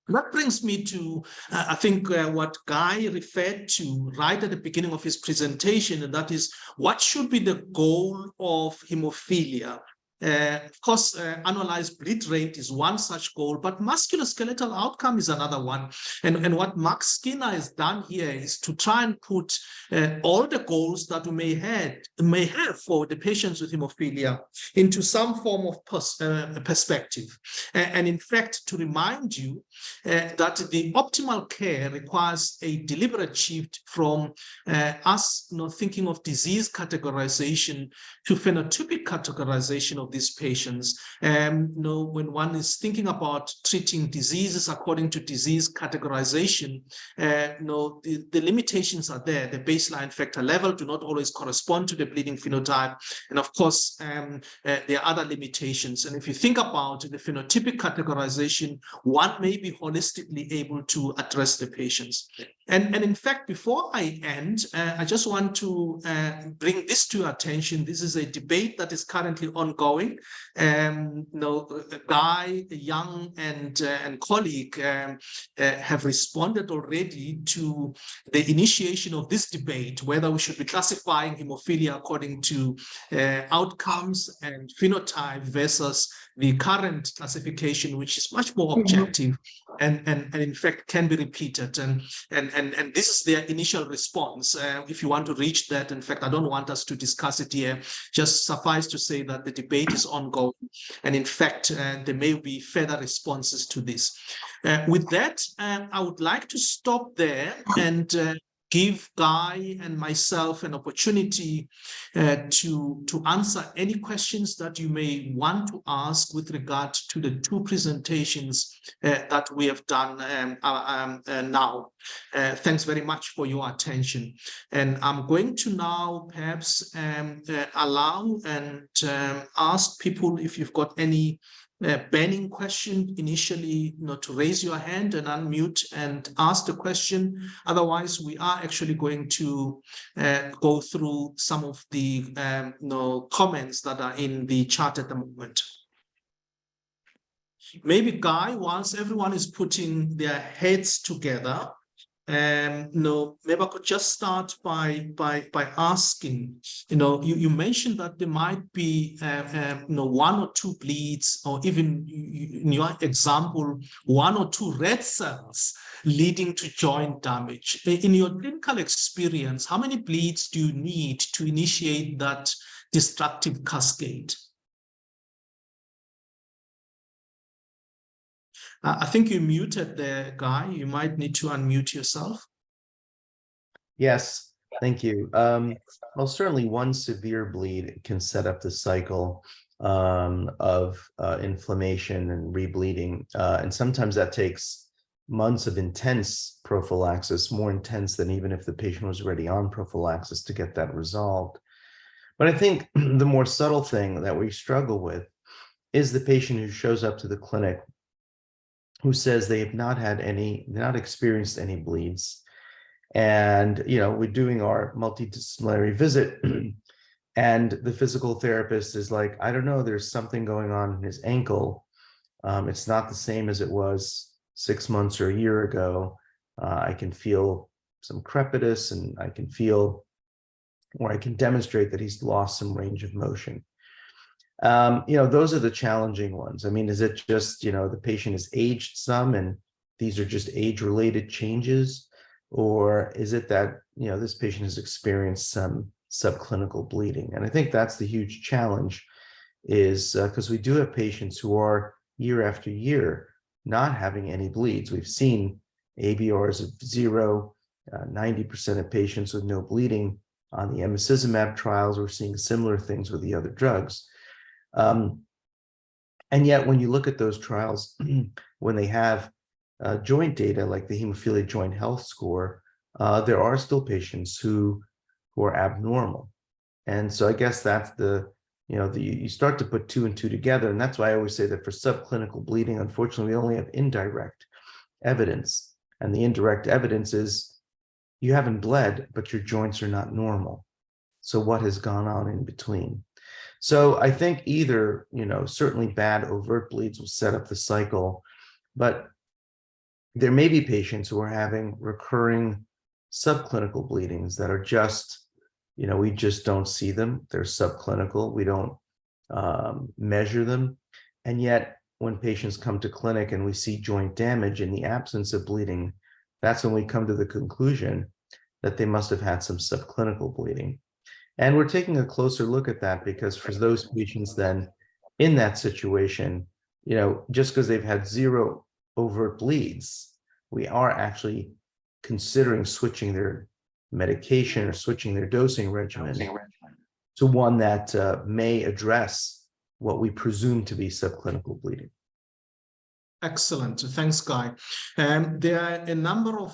[SPEAKER 2] That brings me to, I think, what Guy referred to right at the beginning of his presentation, and that is what should be the goal of hemophilia. Of course, annualized bleed rate is one such goal, but musculoskeletal outcome is another one. And what Mark Skinner has done here is to try and put all the goals that we may have for the patients with hemophilia into some form of perspective. And in fact, to remind you that the optimal care requires a deliberate shift from us thinking of disease categorization to phenotypic categorization of these patients. When one is thinking about treating diseases according to disease categorization, the limitations are there. The baseline factor level do not always correspond to the bleeding phenotype. And of course, there are other limitations. And if you think about the phenotypic categorization, one may be holistically able to address the patients. And in fact, before I end, I just want to bring this to your attention. This is a debate that is currently ongoing. Guy, Young, and colleague have responded already to the initiation of this debate, whether we should be classifying hemophilia according to outcomes and phenotype versus the current classification, which is much more objective and in fact can be repeated. And this is their initial response. If you want to reach that, in fact, I don't want us to discuss it here. Just suffice to say that the debate is ongoing. And in fact, there may be further responses to this. With that, I would like to stop there and give Guy and myself an opportunity to answer any questions that you may want to ask with regard to the two presentations that we have done now. Thanks very much for your attention. And I'm going to now perhaps allow and ask people if you've got any burning question initially, to raise your hand and unmute and ask the question. Otherwise, we are actually going to go through some of the comments that are in the chat at the moment. Maybe Guy, once everyone is putting their heads together, maybe I could just start by asking, you mentioned that there might be one or two bleeds, or even in your example, one or two red cells leading to joint damage. In your clinical experience, how many bleeds do you need to initiate that destructive cascade? I think you muted there, Guy. You might need to unmute yourself.
[SPEAKER 3] Yes, thank you. Well, certainly one severe bleed can set up the cycle of inflammation and rebleeding. And sometimes that takes months of intense prophylaxis, more intense than even if the patient was already on prophylaxis, to get that resolved. But I think the more subtle thing that we struggle with is the patient who shows up to the clinic who says they have not experienced any bleeds. And, we're doing our multidisciplinary visit and the physical therapist is like, I don't know, there's something going on in his ankle. It's not the same as it was 6 months or a year ago. I can feel some crepitus and I can feel, or I can demonstrate that he's lost some range of motion. Those are the challenging ones. I mean, is it just, the patient is aged some and these are just age-related changes? Or is it that, this patient has experienced some subclinical bleeding? And I think that's the huge challenge, is because we do have patients who are year after year not having any bleeds. We've seen ABRs of 0, 90% of patients with no bleeding on the emicizumab trials. We're seeing similar things with the other drugs. And yet, when you look at those trials, when they have joint data like the hemophilia joint health score, there are still patients who are abnormal. And so I guess that's you start to put two and two together. And that's why I always say that for subclinical bleeding, unfortunately, we only have indirect evidence. And the indirect evidence is you haven't bled, but your joints are not normal. So what has gone on in between? So I think either, certainly bad overt bleeds will set up the cycle, but there may be patients who are having recurring subclinical bleedings that are just, we just don't see them. They're subclinical. We don't measure them. And yet when patients come to clinic and we see joint damage in the absence of bleeding, that's when we come to the conclusion that they must have had some subclinical bleeding. And we're taking a closer look at that because for those patients then in that situation, just because they've had zero overt bleeds, we are actually considering switching their medication or switching their dosing regimen to one that may address what we presume to be subclinical bleeding.
[SPEAKER 2] Excellent. Thanks, Guy. There are a number of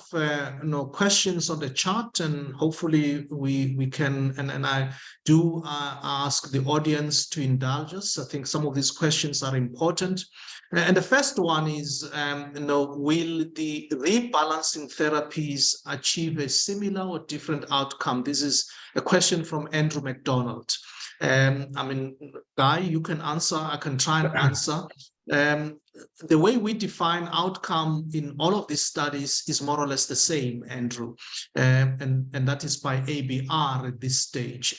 [SPEAKER 2] questions on the chat, and hopefully we can, and I do ask the audience to indulge us. I think some of these questions are important. And the first one is, will the rebalancing therapies achieve a similar or different outcome? This is a question from Andrew McDonald. Guy, you can answer, I can try and answer. The way we define outcome in all of these studies is more or less the same, Andrew, and that is by ABR at this stage.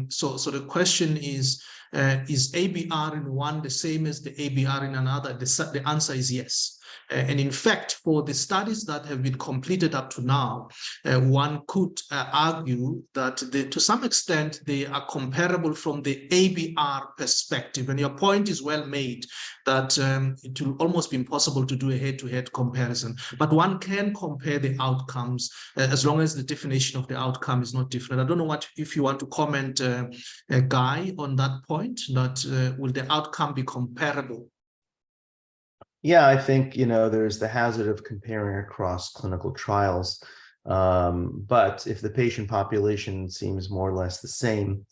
[SPEAKER 2] So the question is ABR in one the same as the ABR in another? The answer is yes. And in fact, for the studies that have been completed up to now, one could argue that to some extent they are comparable from the ABR perspective. And your point is well made that it will almost be impossible to do a head-to-head comparison. But one can compare the outcomes as long as the definition of the outcome is not different. I don't know if you want to comment, Guy, on that point, that will the outcome be comparable?
[SPEAKER 3] Yeah, I think, there's the hazard of comparing across clinical trials. But if the patient population seems more or less the same,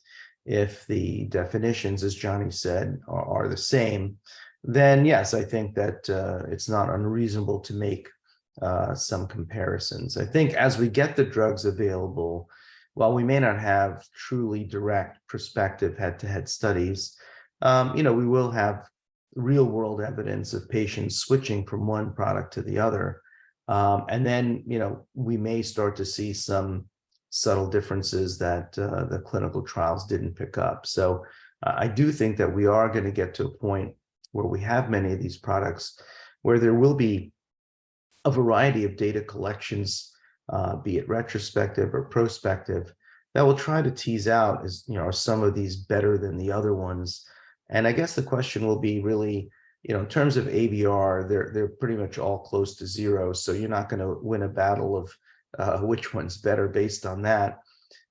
[SPEAKER 3] if the definitions, as Johnny said, are the same, then yes, I think that it's not unreasonable to make some comparisons. I think as we get the drugs available, while we may not have truly direct prospective head-to-head studies, we will have real world evidence of patients switching from one product to the other. And then, we may start to see some subtle differences that the clinical trials didn't pick up. So I do think that we are going to get to a point where we have many of these products where there will be a variety of data collections, be it retrospective or prospective, that will try to tease out, are some of these better than the other ones? And I guess the question will be really, in terms of ABR, they're pretty much all close to zero. So you're not going to win a battle of which one's better based on that.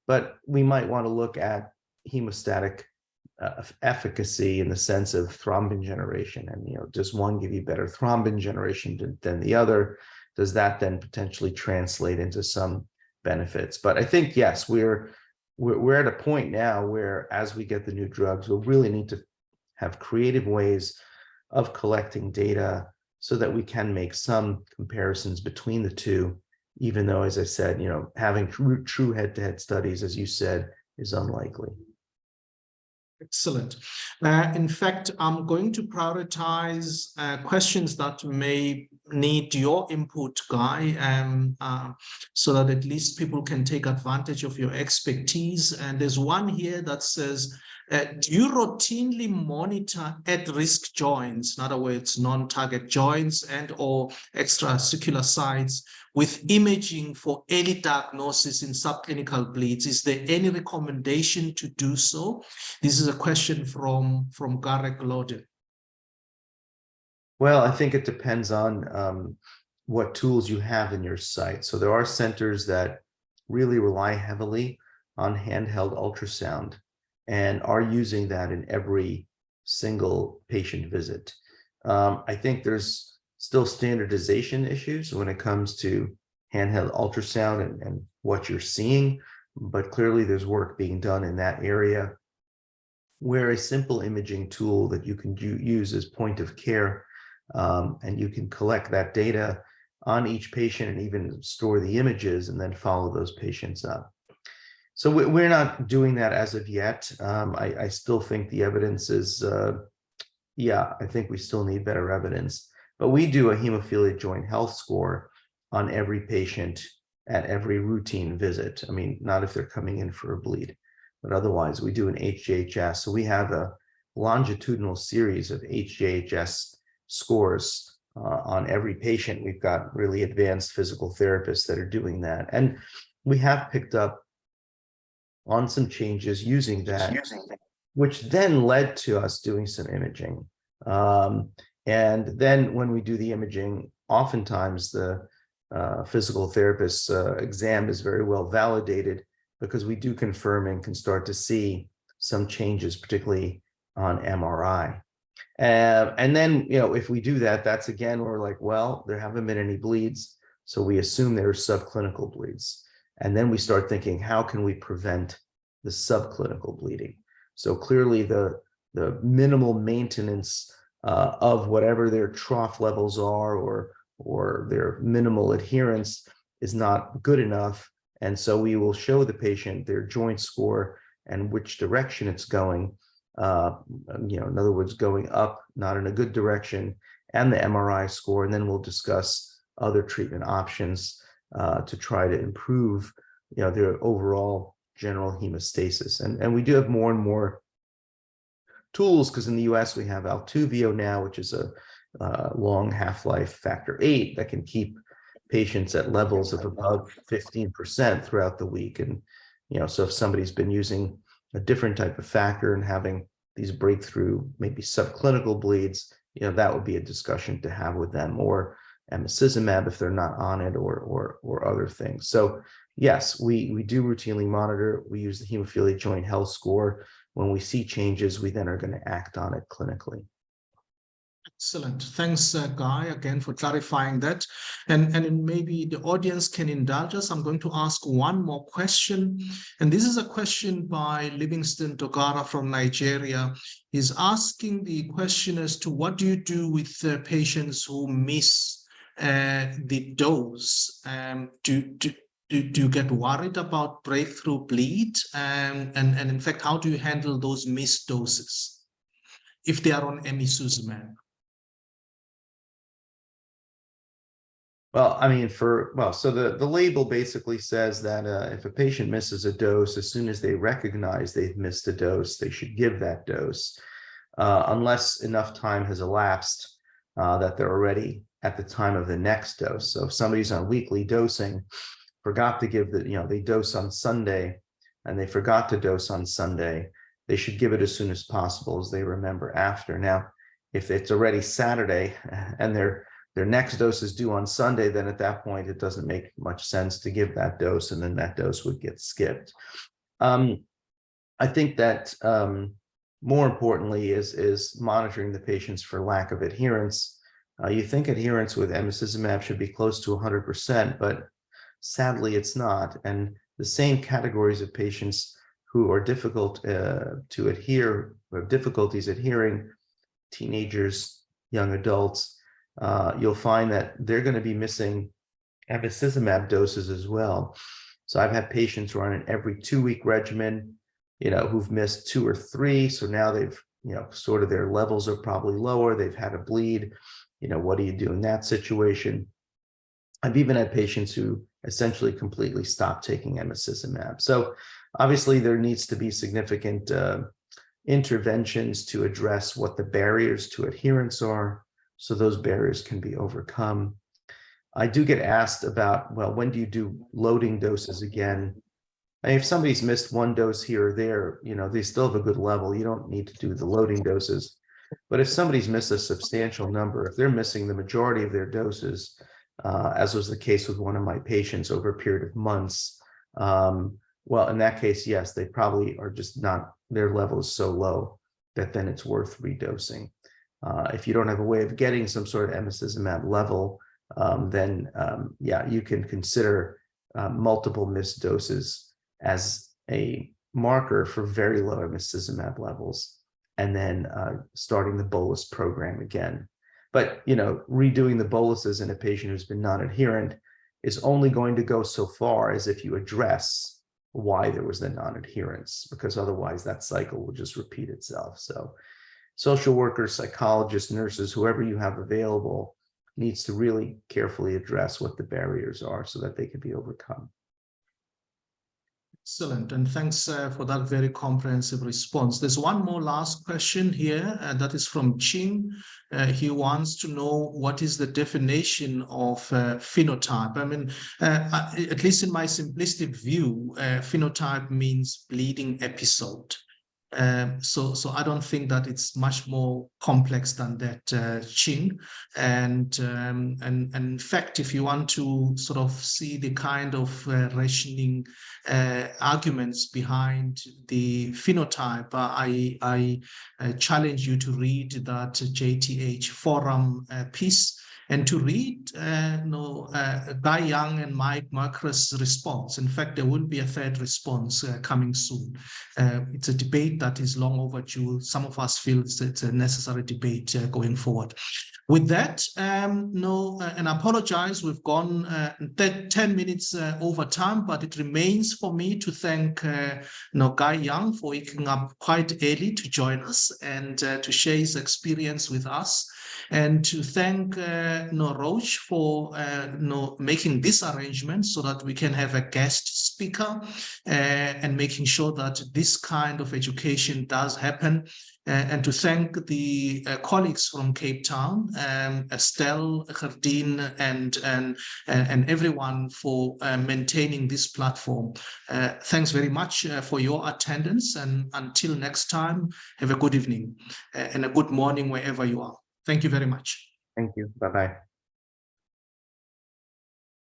[SPEAKER 3] But we might want to look at hemostatic efficacy in the sense of thrombin generation. And, does one give you better thrombin generation than the other? Does that then potentially translate into some benefits? But I think, yes, we're at a point now where as we get the new drugs, we'll really need to have creative ways of collecting data so that we can make some comparisons between the two, even though, as I said, having true head-to-head studies, as you said, is unlikely.
[SPEAKER 2] Excellent. In fact, I'm going to prioritize questions that may need your input, Guy, so that at least people can take advantage of your expertise. And there's one here that says, do you routinely monitor at-risk joints, in other words, non-target joints and or extraarticular sites with imaging for early diagnosis in subclinical bleeds? Is there any recommendation to do so? This is a question from Garek Lode.
[SPEAKER 3] Well, I think it depends on what tools you have in your site. So there are centers that really rely heavily on handheld ultrasound and are using that in every single patient visit. I think there's still standardization issues when it comes to handheld ultrasound and what you're seeing, but clearly there's work being done in that area where a simple imaging tool that you can use as point of care, and you can collect that data on each patient and even store the images and then follow those patients up. So we're not doing that as of yet. I still think the evidence is, yeah, I think we still need better evidence. But we do a hemophilia joint health score on every patient at every routine visit. I mean, not if they're coming in for a bleed, but otherwise we do an HJHS. So we have a longitudinal series of HJHS scores on every patient. We've got really advanced physical therapists that are doing that. And we have picked up on some changes using that, which then led to us doing some imaging. And then when we do the imaging, oftentimes the physical therapist's exam is very well validated because we do confirm and can start to see some changes, particularly on MRI. And then, you know, if we do that, that's again, we're like, well, there haven't been any bleeds. So we assume there are subclinical bleeds. And then we start thinking, how can we prevent the subclinical bleeding? So clearly the minimal maintenance of whatever their trough levels are or their minimal adherence is not good enough. And so we will show the patient their joint score and which direction it's going, you know, in other words, going up, not in a good direction, and the MRI score. And then we'll discuss other treatment options to try to improve, you know, their overall general hemostasis. And we do have more and more tools, because in the US we have Altuvio now, which is a long half-life factor 8 that can keep patients at levels of above 15% throughout the week. And, you know, so if somebody's been using a different type of factor and having these breakthrough, maybe subclinical bleeds, you know, that would be a discussion to have with them, or emicizumab if they're not on it, or other things. So yes, we do routinely monitor. We use the hemophilia joint health score. When we see changes, we then are going to act on it clinically.
[SPEAKER 2] Excellent. Thanks, Guy, again for clarifying that. And maybe the audience can indulge us. I'm going to ask one more question. And this is a question by Livingston Dogara from Nigeria. He's asking the question as to what do you do with patients who miss the dose? Do you get worried about breakthrough bleed? And in fact, how do you handle those missed doses if they are on emicizumab?
[SPEAKER 3] Well, I mean, so the label basically says that if a patient misses a dose, as soon as they recognize they've missed a dose, they should give that dose, unless enough time has elapsed that they're already at the time of the next dose. So if somebody's on weekly dosing, forgot to give they dose on Sunday and they forgot to dose on Sunday, they should give it as soon as possible as they remember after. Now, if it's already Saturday and their next dose is due on Sunday, then at that point, it doesn't make much sense to give that dose, and then that dose would get skipped. I think that more importantly is monitoring the patients for lack of adherence. You think adherence with emicizumab should be close to 100%, but sadly it's not. And the same categories of patients who are difficult to adhere, who have difficulties adhering, teenagers, young adults, you'll find that they're going to be missing emicizumab doses as well. So I've had patients who are on an every 2-week regimen, who've missed 2 or 3. So now they've, sort of their levels are probably lower. They've had a bleed. What do you do in that situation? I've even had patients who essentially completely stopped taking emicizumab. So obviously there needs to be significant interventions to address what the barriers to adherence are, so those barriers can be overcome. I do get asked about, well, when do you do loading doses again? If somebody's missed 1 dose here or there, they still have a good level. You don't need to do the loading doses. But if somebody's missed a substantial number, if they're missing the majority of their doses, as was the case with one of my patients over a period of months, well, in that case, yes, they probably are just not, their level is so low that then it's worth redosing. If you don't have a way of getting some sort of emicizumab level, then yeah, you can consider multiple missed doses as a marker for very low emicizumab levels, and then starting the bolus program again. But, you know, redoing the boluses in a patient who's been non-adherent is only going to go so far as if you address why there was the non-adherence, because otherwise that cycle will just repeat itself. So social workers, psychologists, nurses, whoever you have available needs to really carefully address what the barriers are so that they can be overcome.
[SPEAKER 2] Excellent, and thanks for that very comprehensive response. There's one more last question here, and that is from Ching. He wants to know what is the definition of phenotype. I mean, at least in my simplistic view, phenotype means bleeding episode. So I don't think that it's much more complex than that, Ching. And in fact, if you want to sort of see the kind of rationing arguments behind the phenotype, I challenge you to read that JTH forum piece, and to read Guy Young and Mike Marcus' response. In fact, there will be a third response coming soon. It's a debate that is long overdue. Some of us feel it's a necessary debate going forward. With that, and I apologize, we've gone 10 minutes over time, but it remains for me to thank Guy Young for waking up quite early to join us and to share his experience with us, and to thank Roche for making this arrangement so that we can have a guest speaker and making sure that this kind of education does happen. And to thank the colleagues from Cape Town, Estelle, Gerdien, and everyone for maintaining this platform. Thanks very much for your attendance, and until next time, have a good evening and a good morning wherever you are. Thank you very much.
[SPEAKER 3] Thank you. Bye-bye.